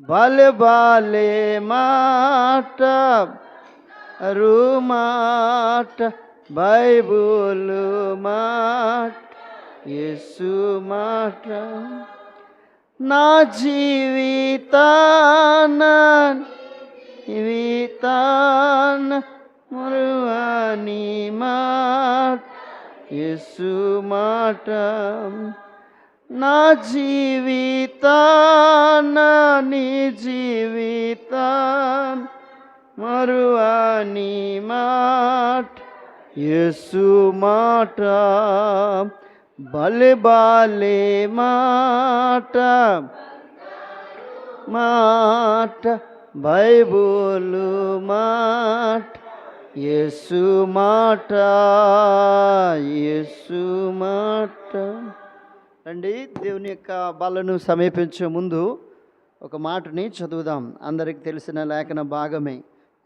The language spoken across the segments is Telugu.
బాలే బాలే మాట మాట బైబుల్ మాట యేసు మాట నా జీవితాన మరువని మాట యేసు మాట నా జీవితాన నీ జీవితాన మరువని మాట యేసు మాట భలే బాలే మాట బైబుల్ మాట యేసు మాట రండి, దేవుని యొక్క బలను సమీపించే ముందు ఒక మాటని చదువుదాం. అందరికి తెలిసిన లేఖన భాగమే.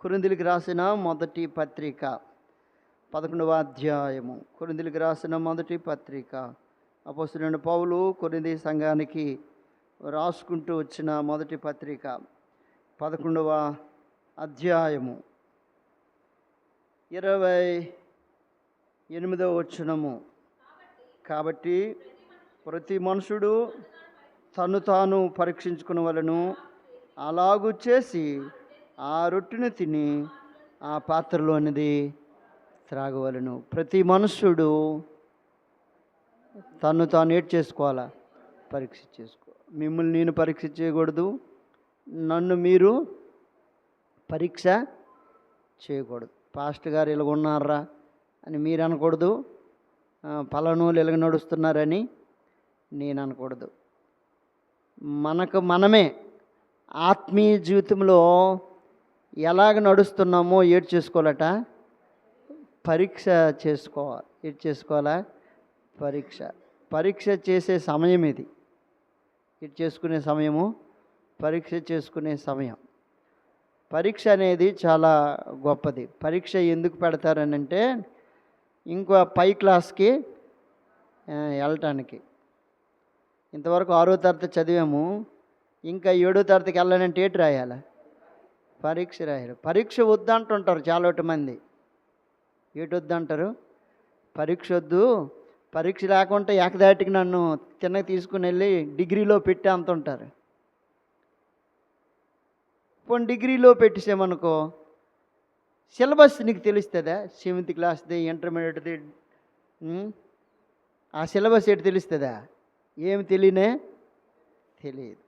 కొరింథీయులకు రాసిన మొదటి పత్రిక 11వ అధ్యాయము. కొరింథీయులకు రాసిన మొదటి పత్రిక అపోస్తలుడైన పౌలు కొరింథీ సంఘానికి రాసుకుంటూ వచ్చిన మొదటి పత్రిక 11వ అధ్యాయము 28వ వచనము. కాబట్టి ప్రతి మనుషుడు తను తాను పరీక్షించుకునవలెను, అలాగూ చేసి ఆ రొట్టెను తిని ఆ పాత్రలోనిది త్రాగవలెను. ప్రతి మనుషుడు తను తాను ఏడ్ చేసుకోవాలా, పరీక్ష చేసుకో. మిమ్మల్ని నేను పరీక్ష చేయకూడదు, నన్ను మీరు పరీక్ష చేయకూడదు. పాస్టర్ గారు ఇలాగ ఉన్నారా అని మీరు అనకూడదు, పలానోళ్ళు ఇలాగ నడుస్తున్నారని నేను అనకూడదు. మనకు మనమే ఆత్మీయ జీవితంలో ఎలాగ నడుస్తున్నామో ఏడ్ చేసుకోవాలట, పరీక్ష చేసుకోవాలి. ఏడ్ చేసుకోవాలా, పరీక్ష చేసే సమయం ఇది. ఏడ్ చేసుకునే సమయము, పరీక్ష చేసుకునే సమయం. పరీక్ష అనేది చాలా గొప్పది. పరీక్ష ఎందుకు పెడతారనంటే ఇంకో పై క్లాస్కి వెళ్ళటానికి. ఇంతవరకు 6వ తరగతి చదివాము, ఇంకా 7వ తరగతికి వెళ్ళాలంటే ఏంటి రాయాలి, పరీక్ష రాయాలి. పరీక్ష వద్దంటుంటారు చాలా మంది. ఏటి వద్దంటారు, పరీక్ష వద్దు, పరీక్ష లేకుంటే ఏకదాటికి నన్ను తిన్నగా తీసుకుని వెళ్ళి డిగ్రీలో పెట్టి అంటుంటారు. పోనీ డిగ్రీలో పెట్టేసామనుకో, సిలబస్ నీకు తెలుస్తుందా? 7th క్లాస్ది, ఇంటర్మీడియట్ది, ఆ సిలబస్ ఏంటి తెలుస్తుందా? ఏమి తెలియదు.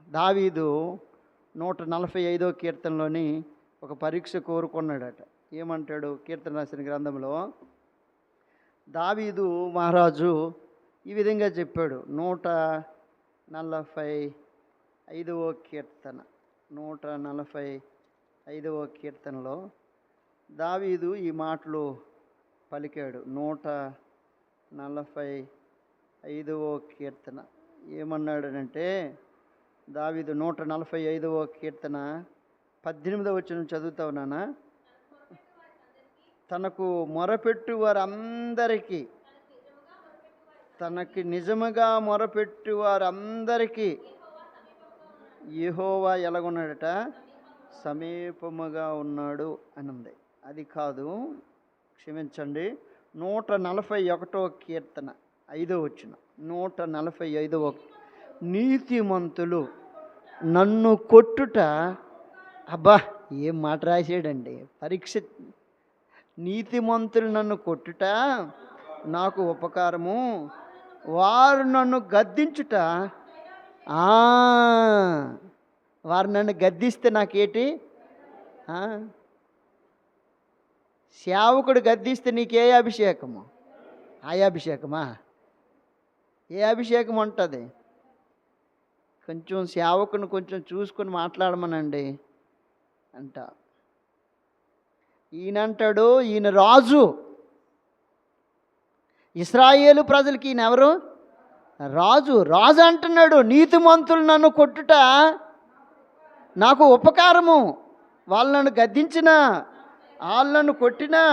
దావీదు 145వ కీర్తనలోని ఒక పరీక్ష కోరుకున్నాడట. ఏమంటాడు కీర్తన రాసిన గ్రంథంలో? దావీదు మహారాజు ఈ విధంగా చెప్పాడు. 145వ కీర్తన 145వ కీర్తనలో దావీదు ఈ మాటలు పలికాడు. 145వ కీర్తన ఏమన్నాడనంటే, దావీదు 145వ కీర్తన 18వ వచనం చదువుతావు నాన్న. తనకు మొరపెట్టు వారందరికీ, తనకి నిజముగా మొరపెట్టు వారందరికీ యెహోవా ఎలాగున్నాడట, సమీపముగా ఉన్నాడు అని ఉంది. అది కాదు, క్షమించండి. 141వ కీర్తన 5వ వచనం. 145వ నీతిమంతులు నన్ను కొట్టుట. అబ్బా, ఏం మాట రాశాడండి. పరీక్ష. నీతిమంతులు నన్ను కొట్టుట నాకు ఉపకారము, వారు నన్ను గద్దించుట. వారు నన్ను గద్దిస్తే నాకేటి? సేవకుడు గద్దిస్తే నీకే అభిషేకము? అభిషేకమా? ఏ అభిషేకం ఉంటుంది? కొంచెం సేవకుని కొంచెం చూసుకొని మాట్లాడమనండి అంట. ఈయనంటాడు, ఈయన రాజు. ఇశ్రాయేలు ప్రజలకి ఈయన ఎవరు? రాజు. రాజు అంటున్నాడు, నీతిమంతులు నన్ను కొట్టుట నాకు ఉపకారము, వాళ్ళు నన్ను గద్దించిన, వాళ్ళు నన్ను కొట్టినా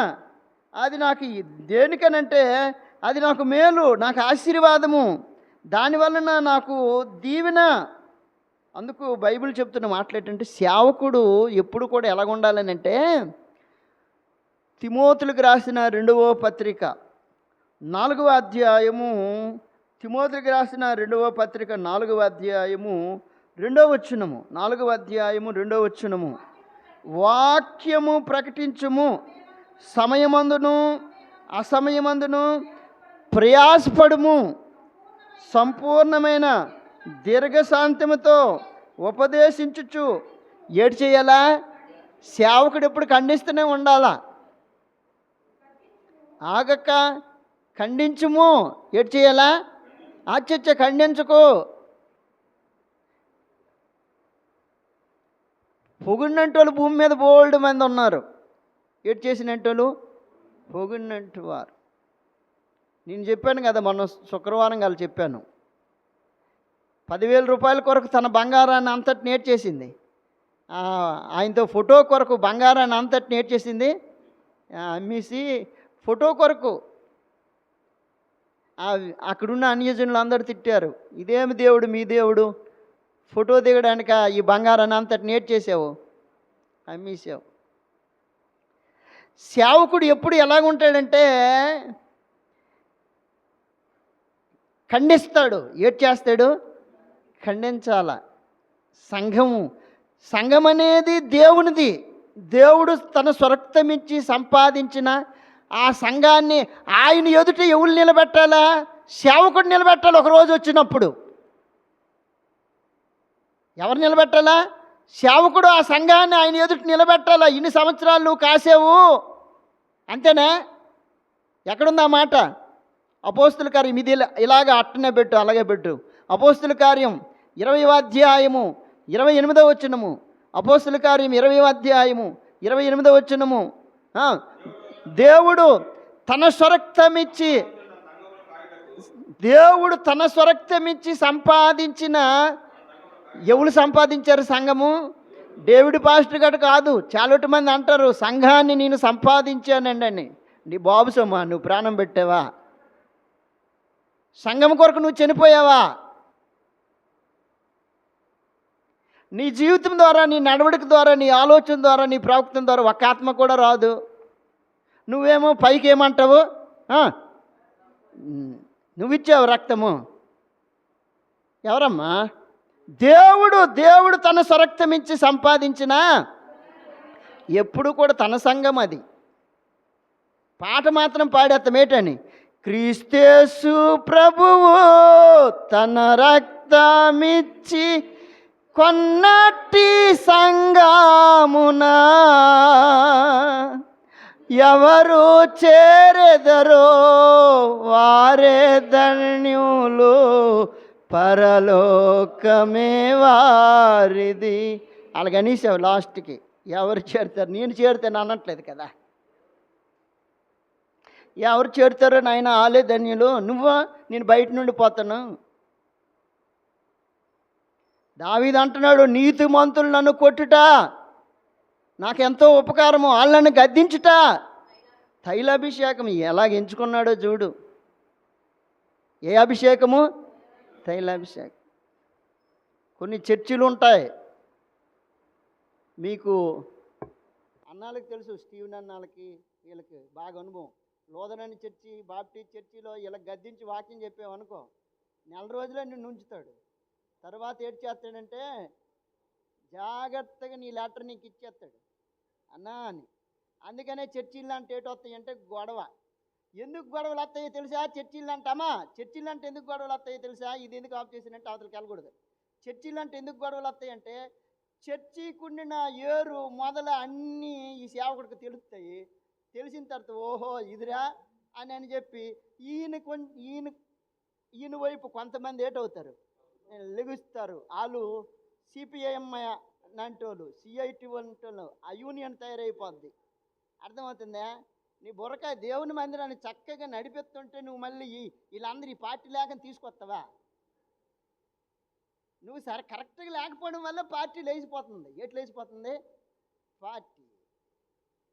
అది నాకు దేనికనంటే అది నాకు మేలు, నాకు ఆశీర్వాదము, దానివలన నాకు దీవెన. అందుకు బైబిల్ చెప్తున్న మాటలు ఏంటంటే, సేవకుడు ఎప్పుడు కూడా ఎలాగ ఉండాలని అంటే, తిమోతులకు రాసిన 2వ పత్రిక 4వ అధ్యాయము, తిమోతులకు రాసిన 2వ పత్రిక 4వ అధ్యాయము 2వ వచనము, 4వ అధ్యాయము 2వ వచనము, వాక్యము ప్రకటించుము, సమయమందును అసమయమందును ప్రయాసపడుము, సంపూర్ణమైన దీర్ఘశాంతముతో ఉపదేశించుచు. ఏడు చేయాలా? సేవకుడు ఎప్పుడు ఖండిస్తూనే ఉండాలా, ఆగక ఖండించుము. ఏడు చేయాలా? ఆచర్య ఖండించుకో. పొగిడినంటోళ్ళు భూమి మీద బోల్డ్ మంది ఉన్నారు. ఏడు చేసినట్టోళ్ళు పొగిడినట్టు వారు. నేను చెప్పాను కదా, మొన్న శుక్రవారం కాదు చెప్పాను, 10,000 రూపాయల కొరకు తన బంగారాన్ని అంతటి నేర్చేసింది. ఆయనతో ఫోటో కొరకు బంగారాన్ని అంతటి నేర్చేసింది, అమ్మేసి ఫోటో కొరకు. అక్కడున్న అన్యజనులు అందరూ తిట్టారు, ఇదేమి దేవుడు మీ దేవుడు, ఫోటో దిగడానికి ఈ బంగారాన్ని అంతటి నేర్చేసావు, అమ్మేసావు. సేవకుడు ఎప్పుడు ఎలాగుంటాడంటే ఖండిస్తాడు. ఏం చేస్తాడు? ఖండించాల. సంఘం అనేది దేవునిది. దేవుడు తన స్వరక్తమిచ్చి సంపాదించిన ఆ సంఘాన్ని ఆయన ఎదుట ఎవరు నిలబెట్టాలా? సేవకుడు నిలబెట్టాలి. ఒకరోజు వచ్చినప్పుడు ఎవరు నిలబెట్టాలా? సేవకుడు ఆ సంఘాన్ని ఆయన ఎదుట నిలబెట్టాలా. ఇన్ని సంవత్సరాలు నువ్వు కాసావు అంతేనా? ఎక్కడుంది ఆ మాట? అపోస్తుల కార్యం ఇది ఇలాగ అట్టనే పెట్టు, అలాగే పెట్టు. అపోస్తుల కార్యం 20వ అధ్యాయము 28వ వచనము. అపోస్తుల కార్యం 20వ అధ్యాయము 28వ వచనము. దేవుడు తన స్వరక్తమిచ్చి సంపాదించిన, ఎవరు సంపాదించారు సంఘము? డేవిడ్ పాస్టర్ గారు కాదు. చాలా మంది అంటారు సంఘాన్ని నేను సంపాదించానండి అని. నీ బాబు సొమ్మా, నువ్వు ప్రాణం పెట్టావా? సంఘం కొరకు నువ్వు చనిపోయావా? నీ జీవితం ద్వారా, నీ నడవడిక ద్వారా, నీ ఆలోచన ద్వారా, నీ ప్రవక్తం ద్వారా ఒక ఆత్మ కూడా రాదు. నువ్వేమో పైకి ఏమంటావు? నువ్విచ్చావు రక్తము. ఎవరమ్మా? దేవుడు తన స్వరక్తమిచ్చి సంపాదించిన, ఎప్పుడు కూడా తన సంఘం అది. పాట మాత్రం పాడేస్తామేటని, క్రీస్తేసు ప్రభువు తన రక్తమిచ్చి కొన్నట్టి సంఘమునా ఎవరు చేరెదరో వారే ధన్యులు, పరలోకమే వారిది. అలాగనేసావు లాస్ట్కి. ఎవరు చేరుతారు? నేను చేరుతాను అనట్లేదు కదా. ఎవరు చేరుతారో నాయన ఆలే ధన్యులు. నువ్వు నేను బయట నుండి పోతాను. దావీదు అంటున్నాడు, నీతిమంతులు నన్ను కొట్టుట నాకెంతో ఉపకారము, వాళ్ళని గద్దించుట. తైలాభిషేకం ఎలాగ ఎంచుకున్నాడో చూడు. ఏ అభిషేకము? తైలాభిషేకం. కొన్ని చర్చిలు ఉంటాయి, మీకు అన్నాళ్ళకి తెలుసు, స్టీవెన్ అన్నాళ్ళకి వీళ్ళకి బాగా అనుభవం. లోదరని చర్చి, బాప్టిస్ట్ చర్చిలో ఇలా గద్దించి వాక్యం చెప్పామనుకో, నెల రోజులే నిన్ను ఉంచుతాడు. తర్వాత ఏడు చేస్తాడంటే జాగ్రత్తగా నీ లెటర్ నీకు ఇచ్చేస్తాడు అన్నా అని. అందుకనే చర్చిలు అంటే ఏటి వస్తాయంటే గొడవ. ఎందుకు గొడవలు వస్తాయో తెలుసా? చర్చిలు అంటామా, చర్చిలు అంటే ఎందుకు గొడవలు వస్తాయో తెలుసా? ఇది ఎందుకు ఆఫ్ చేసినంటే అవతలకి వెళ్ళకూడదు. చర్చిలు అంటే ఎందుకు గొడవలు వస్తాయంటే, చర్చికుండిన ఏరు మొదల అన్నీ ఈ సేవకుడికి తెలుస్తాయి. తెలిసిన తర్వాత ఓహో ఇదిరా అని చెప్పి ఈయన వైపు కొంతమంది ఏటవుతారు, లెగుస్తారు. వాళ్ళు సిపిఐఎంఐ అంటోళ్ళు, సిఐటి అంటోళ్ళు, ఆ యూనియన్ తయారైపోద్ది. అర్థమవుతుందా? నీ బుర్రకాయ దేవుని మందిరాన్ని చక్కగా నడిపిస్తుంటే నువ్వు మళ్ళీ వీళ్ళందరూ ఈ పార్టీ లేకని తీసుకొస్తావా? నువ్వు సరే కరెక్ట్గా లేకపోవడం వల్ల పార్టీ లేచిపోతుంది. ఎట్లు లేచిపోతుంది పార్టీ?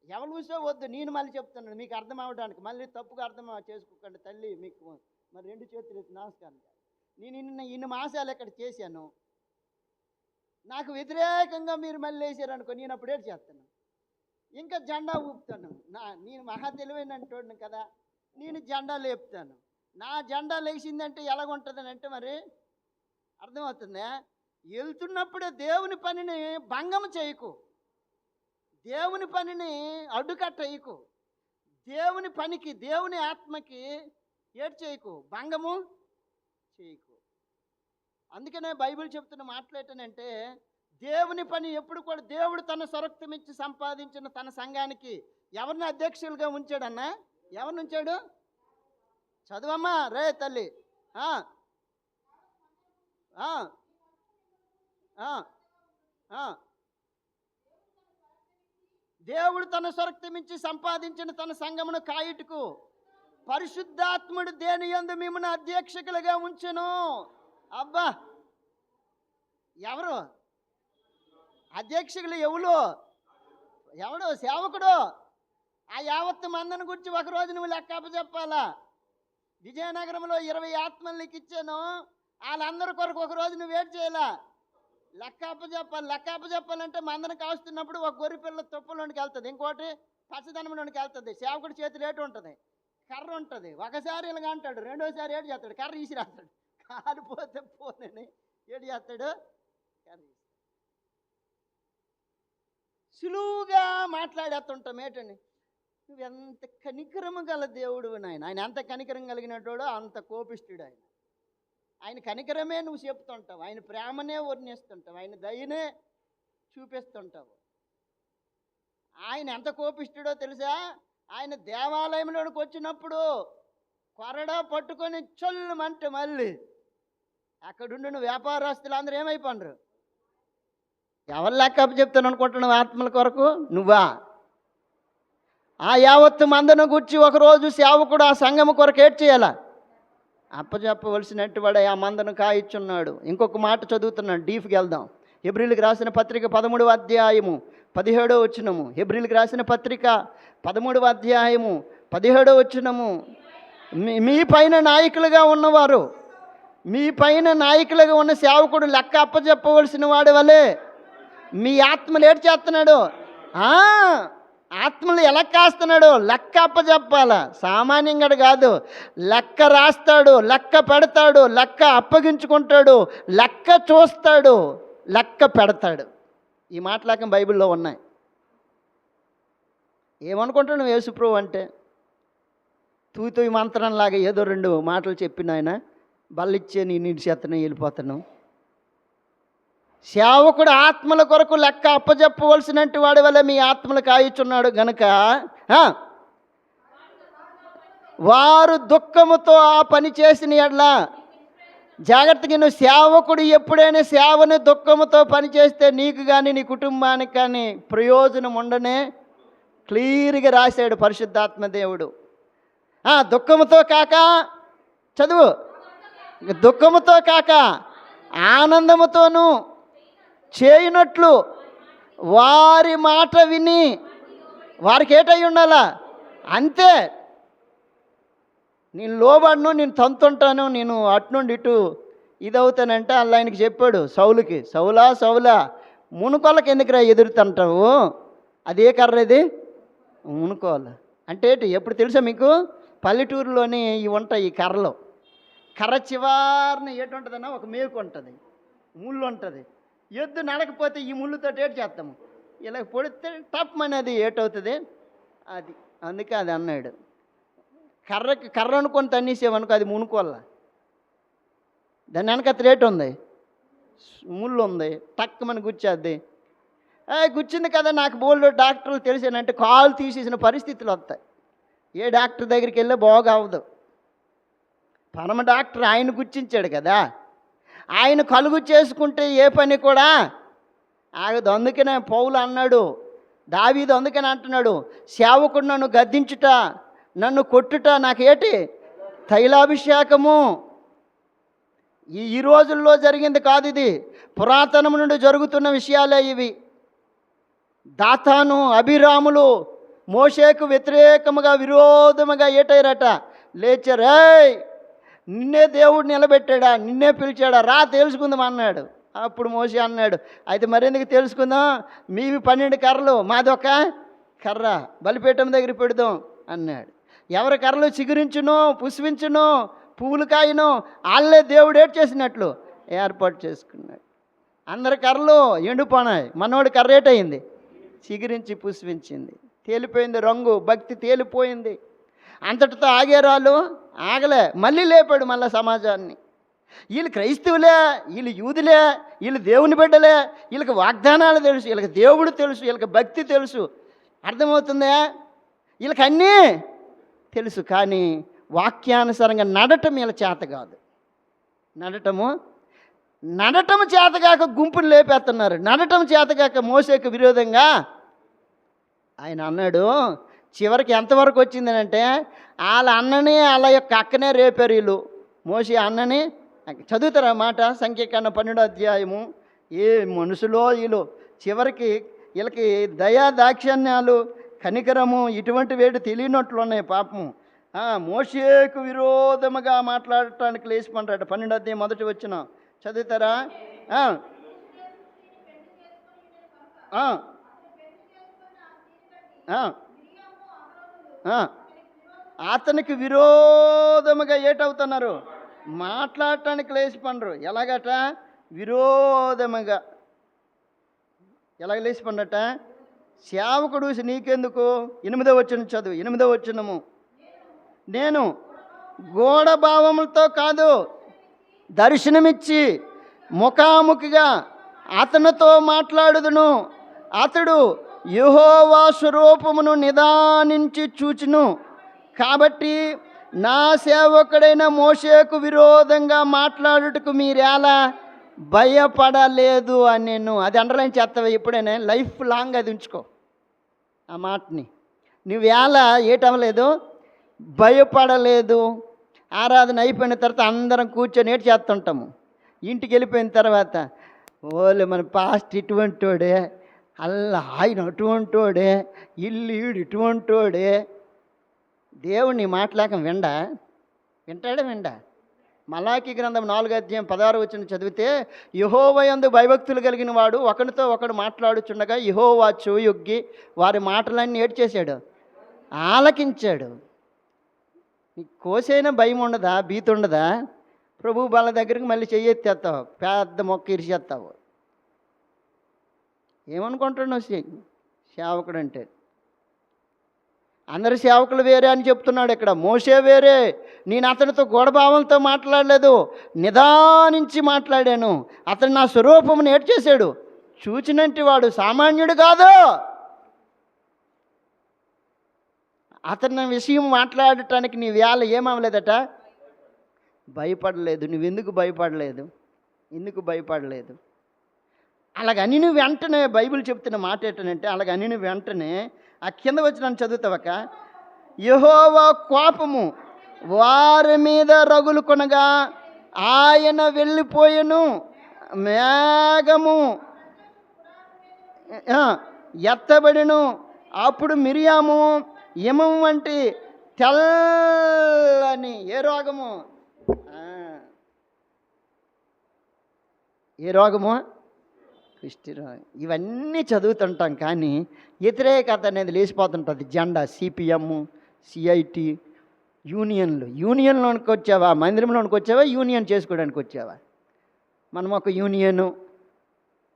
ఎవరు చూసో వద్దు, నేను మళ్ళీ చెప్తున్నాను మీకు అర్థం అవ్వడానికి. మళ్ళీ తప్పుగా అర్థం చేసుకోకండి తల్లి. మీకు మరి 2 చేతులు నమస్కారం. నేను ఇన్ని మాసాలు ఇక్కడ చేశాను. నాకు వ్యతిరేకంగా మీరు మళ్ళీ వేసారనుకో, నేను అప్పుడు ఏడు చేస్తాను, ఇంకా జెండా ఊపుతాను. నేను మహా తెలివైనటువంటి కదా, నేను జెండా లేపుతాను. నా జెండా లేచిందంటే ఎలాగుంటుందని అంటే మరి అర్థమవుతుందా? వెళ్తున్నప్పుడే దేవుని పనిని భంగం చేయకు, దేవుని పనిని అడ్డుకట్టయ్యకు, దేవుని పనికి దేవుని ఆత్మకి ఏడు చేయకు, భంగము చేయకు. అందుకనే బైబిల్ చెప్తున్న మాట్లాడటానంటే, దేవుని పని ఎప్పుడు కూడా దేవుడు తన స్వరక్తం ఇచ్చి సంపాదించిన తన సంఘానికి ఎవరిని అధ్యక్షులుగా ఉంచాడన్నా? ఎవరిని ఉంచాడు? చదువమ్మా రే తల్లి. దేవుడు తన స్వరక్తం ఇచ్చి సంపాదించిన తన సంఘమును కాయుటకు పరిశుద్ధాత్ముడు దేని యందు మిమ్మల్ని అధ్యక్షకులుగా ఉంచెను. అబ్బా, ఎవరు అధ్యక్షకులు? ఎవడు? సేవకుడు. ఆ యావత్తు మందను గురించి ఒకరోజు నువ్వు లెక్క చెప్పాలా. విజయనగరంలో 20 ఆత్మలు నీకు ఇచ్చాను, వాళ్ళందరి కొరకు ఒకరోజు నువ్వు ఏడు చేయాలా, లెక్క చెప్పాలి. లెక్క చెప్పాలంటే మందను కాస్తున్నప్పుడు ఒక గొర్రె పిల్ల తుప్పలోనికి వెళ్తుంది, ఇంకోటి పచ్చదనంలోనికి వెళ్తుంది. సేవకుడి చేతులు ఏటు ఉంటుంది, కర్ర ఉంటుంది. ఒకసారి ఇలాగ అంటాడు, రెండోసారి ఏడు చేస్తాడు, కర్ర ఈసిరాస్తాడు. కాలిపోతే పోనని ఏడు చేస్తాడు, కర్ర ఈసి. సులువుగా మాట్లాడేస్తుంటాం. ఏంటండి, నువ్వు ఎంత కనికరము గల దేవుడు నాయన. ఆయన ఎంత కనికరం కలిగినట్టు అంత కోపిస్తుడు ఆయన. ఆయన కనికరమే నువ్వు చెప్తుంటావు, ఆయన ప్రేమనే వర్ణిస్తుంటావు, ఆయన దయనే చూపిస్తుంటావు. ఆయన ఎంత కోపిస్తుడో తెలుసా? ఆయన దేవాలయంలోకి వచ్చినప్పుడు కొరడా పట్టుకొని చొల్లుమంటే మళ్ళీ అక్కడుండిన వ్యాపారస్తులు అందరూ ఏమైపోండ్రు? ఎవరు లెక్క చెప్తాను అనుకుంటున్నావు ఆత్మల కొరకు? నువ్వా? ఆ యావత్తు మందను గుర్చి ఒకరోజు సేవకుడు ఆ సంఘము కొరకు ఏడ్ చేయాలా, అప్పచెప్పవలసినట్టు వాడు ఆ మందను కాయిచున్నాడు. ఇంకొక మాట చదువుతున్నాడు, డీఫ్కి వెళ్దాం. హెబ్రీలకు రాసిన పత్రిక 13వ అధ్యాయము 17వ వచనము. హెబ్రీలకు రాసిన పత్రిక 13వ అధ్యాయము 17వ వచనము. మీ పైన నాయకులుగా ఉన్నవారు, మీ పైన నాయకులుగా ఉన్న సేవకుడు లెక్క అప్పచెప్పవలసిన వాడి వలె మీ ఆత్మలు ఏడు చేస్తున్నాడు. ఆత్మలు ఎలా కాస్తున్నాడు? లెక్క అప్పచెప్పాలా, సామాన్యంగా కాదు. లెక్క రాస్తాడు, లెక్క పెడతాడు, లెక్క అప్పగించుకుంటాడు, లెక్క చూస్తాడు, లెక్క పెడతాడు. ఈ మాటలాగా బైబిల్లో ఉన్నాయి. ఏమనుకుంటున్నావు యేసుప్రభు అంటే? తూతూ మంత్రంలాగా ఏదో 2 మాటలు చెప్పిన ఆయన బల్లిచ్చే నీ నీటి చేతనే వెళ్ళిపోతాను. సేవకుడు ఆత్మల కొరకు లెక్క అప్పచెప్పవలసినట్టు వాడి వల్ల మీ ఆత్మలు కాయిచున్నాడు గనుక వారు దుఃఖముతో ఆ పని చేసిన ఎడ్ల జాగ్రత్తగా. నువ్వు సేవకుడు ఎప్పుడైనా సేవని దుఃఖముతో పనిచేస్తే నీకు కానీ నీ కుటుంబానికి కానీ ప్రయోజనం ఉండనే క్లియర్గా రాశాడు పరిశుద్ధాత్మ దేవుడు. దుఃఖముతో కాక, చదువు, దుఃఖముతో కాక ఆనందముతోనూ చేయనట్లు వారి మాట విని వారికి ఏటై ఉండాలా అంతే. నేను లోబడను, నేను తంతుంటాను, నేను అటు నుండి ఇటు ఇదవుతానంటే అలా ఆయనకి చెప్పాడు సౌలుకి, సౌలా మునుకోళ్ళకి ఎందుకురా ఎదురుతుంటావు, అదే కర్ర ఇది మునుకోవాలి అంటే ఏంటి? ఎప్పుడు తెలుసా మీకు? పల్లెటూరులోని ఇవి ఉంటాయి. ఈ కర్రలో, కర్ర చివరిని ఏటు ఉంటుందన్నా ఒక మేకు ఉంటుంది, ముళ్ళు ఉంటుంది. ఎద్దు నడకపోతే ఈ ముళ్ళుతో ఏటు చేస్తాము, ఇలా పొడితే టప్ అనేది ఏటవుతుంది అది. అందుకే అది అన్నాడు. కర్ర అనుకొని తన్నేసేవనుకో అది మునుకోవాల, దాని వెనక రేటు ఉంది, ముళ్ళు ఉంది, టక్కుమని గుచ్చేద్ది. గుచ్చింది కదా, నాకు బోల్డ్ డాక్టర్లు తెలిసానంటే కాలు తీసేసిన పరిస్థితులు వస్తాయి. ఏ డాక్టర్ దగ్గరికి వెళ్ళే బాగవదు. పరమ డాక్టర్ ఆయన గుర్తించాడు కదా, ఆయన కలుగు చేసుకుంటే ఏ పని కూడా ఆగదు. అందుకనే పౌలు అన్నాడు, దావీదు అందుకని అంటున్నాడు, సేవకుడు నన్ను గద్దించుట, నన్ను కొట్టుట నాకేటి తైలాభిషేకము. ఈ రోజుల్లో జరిగింది కాదు, ఇది పురాతనం నుండి జరుగుతున్న విషయాలే ఇవి. దాతాను, అభిరాములు మోషేకు వ్యతిరేకముగా విరోధముగా ఏటైరట, లేచారే నిన్నే దేవుడు నిలబెట్టాడా, నిన్నే పిలిచాడా, రా తెలుసుకుందాం అన్నాడు. అప్పుడు మోషే అన్నాడు, అయితే మరెందుకు తెలుసుకుందాం, మీవి 12 కర్రలు, మాదొక కర్ర, బలిపీఠం దగ్గర పెడదాం అన్నాడు. ఎవరి కర్రలు చిగురించును, పుష్పించును, పువ్వులు కాయను, వాళ్ళే దేవుడు చేసినట్లు ఏర్పాటు చేసుకున్నాడు. అందరి కర్రలు ఎండిపోనాయి, మనోడి కర్ర ఏటయింది, చిగురించి పుష్పించింది, తేలిపోయింది రంగు, భక్తి తేలిపోయింది. అంతటితో ఆగేరాళ్ళు ఆగలే, మళ్ళీ లేపాడు మళ్ళీ సమాజాన్ని. వీళ్ళు క్రైస్తవులే, వీళ్ళు యూదులే, వీళ్ళు దేవుని బిడ్డలే, వీళ్ళకి వాగ్దానాలు తెలుసు, వీళ్ళకి దేవుడు తెలుసు, వీళ్ళకి భక్తి తెలుసు, అర్థమవుతుందా, వీళ్ళకి అన్నీ తెలుసు. కానీ వాక్యానుసారంగా నడటం వీళ్ళ చేత కాదు. నడటము చేతగాక గుంపును లేపేస్తున్నారు. నడటం చేతగాక మోసేకు విరోధంగా ఆయన అన్నాడు. చివరికి ఎంతవరకు వచ్చిందనంటే వాళ్ళ అన్నని వాళ్ళ యొక్క అక్కనే రేపారు వీళ్ళు. మోసే అన్నని చదువుతారా మాట, సంఖ్యాకాండం 12వ అధ్యాయము. ఏ మనుషులో వీళ్ళు, చివరికి వీళ్ళకి దయా దాక్షిణ్యాలు, కనికరము ఇటువంటి వేడి తెలియనట్లు ఉన్నాయి పాపము. మోషేకు విరోధముగా మాట్లాడటానికి లేచిపడ్డాడు. 12వ అధ్యాయం మొదటి వచ్చిన చదువుతారా? అతనికి విరోధముగా ఏటవుతున్నారు, మాట్లాడటానికి లేచిపండ్రు. ఎలాగట? విరోధముగా. ఎలాగ లేచిపండట? సేవకుడు నీకెందుకు, 8వ వచనం చదువు, 8వ వచనము. నేను గూఢభావములతో కాదు, దర్శనమిచ్చి ముఖాముఖిగా అతనితో మాట్లాడుదును, అతడు యెహోవా స్వరూపమును నిదానించి చూచును, కాబట్టి నా సేవకుడైన మోషేకు విరోధంగా మాట్లాడుటకు మీరేలా భయపడలేదు అని నేను. అది అండర్లైన్ చేస్తావా ఎప్పుడైనా, లైఫ్ లాంగ్ అది ఉంచుకో ఆ మాటని. నువ్వేలా ఏటవ్వలేదు, భయపడలేదు. ఆరాధన అయిపోయిన తర్వాత అందరం కూర్చొని ఏటి చేస్తుంటాము. ఇంటికి వెళ్ళిపోయిన తర్వాత ఓలే మన పాస్ట్ ఇటువంటోడే, అల్లా ఆయన అటువంటోడే, ఇల్లు ఈడు ఇటువంటోడే. దేవుడిని మాట్లాక వింటాడా? మలాకి గ్రంథం 4వ అధ్యాయం 16వ వచనం చదివితే, యెహోవా యందు భయభక్తులు కలిగిన వాడు ఒకరితో ఒకడు మాట్లాడుచుండగా యెహోవా చెవియొగ్గి వారి మాటలన్నీ ఏడు చేశాడు, ఆలకించాడు. నీకు కోసైనా భయం ఉండదా, భీతి ఉండదా? ప్రభు వాళ్ళ దగ్గరికి మళ్ళీ చెయ్యెత్తేస్తావు, పెద్ద మొక్క ఇరిచేస్తావు. ఏమనుకుంటున్నావు సేవకుడు అంటే? అందరు సేవకులు వేరే అని చెప్తున్నాడు ఇక్కడ. మోషే వేరే. నేను అతనితో గూఢభావంతో మాట్లాడలేదు, నిదానించి మాట్లాడాను. అతను నా స్వరూపమును ఏడు చేశాడు, చూచినంటి వాడు సామాన్యుడు కాదు. అతని విషయం మాట్లాడటానికి నీ వేళ ఏమవలేదట, భయపడలేదు. నువ్వెందుకు భయపడలేదు? ఎందుకు భయపడలేదు? అలాగని నువ్వు వెంటనే, బైబిల్ చెప్తున్న మాట ఏంటంటే, అలాగని నువ్వు వెంటనే ఆ కింద వచ్చి నన్ను చదువుతావక, యెహోవా కోపము వారి మీద రగులు కొనగా ఆయన వెళ్ళిపోయెను, మేఘము ఎత్తబడిను, అప్పుడు మిరియాము హిమం వంటి తెల్లని ఏ రోగము కుష్ఠరోగం. ఇవన్నీ చదువుతుంటాం కానీ వ్యతిరేకత అనేది లేచిపోతుంటుంది. జెండా సిపిఎం, సిఐటి, యూనియన్లోనికి వచ్చావా, మందిరంలోనికి వచ్చావా, యూనియన్ చేసుకోవడానికి వచ్చావా? మనం ఒక యూనియను,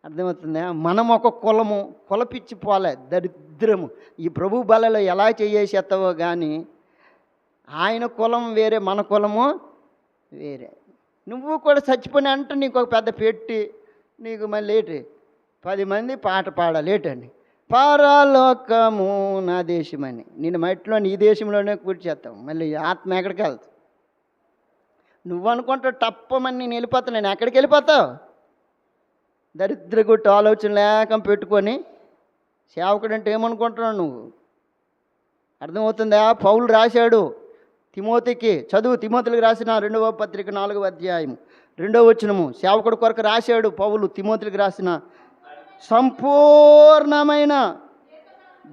అర్థమవుతుందా? మనం ఒక కులము, కులపిచ్చి పోలే, దరిద్రము. ఈ ప్రభు బలలో ఎలా చేసేస్తావో కానీ ఆయన కులం వేరే, మన కులము వేరే. నువ్వు కూడా చచ్చిపోయిన అంటే నీకు ఒక పెద్ద పెట్టి, నీకు మళ్ళీ 10 మంది పాట పాడాలి ఏంటండి, పరలోకము నా దేశమని. నేను మట్టిలో నీ దేశంలోనే కూర్చేస్తావు, మళ్ళీ ఆత్మ ఎక్కడికి వెళ్తావు? నువ్వు అనుకుంటావు తప్పమని నేను వెళ్ళిపోతాను. నేను ఎక్కడికి వెళ్ళిపోతావు? దరిద్రగుట్టు ఆలోచన లేక పెట్టుకొని సేవకుడు అంటే ఏమనుకుంటున్నావు నువ్వు? అర్థమవుతుందా? పౌలు రాశాడు తిమోతికి, చదువు, తిమోతికి రాసిన 2వ పత్రిక 4వ అధ్యాయం 2వ వచనము. సేవకుడు కొరకు రాశాడు పౌలు తిమోతికి రాసిన, సంపూర్ణమైన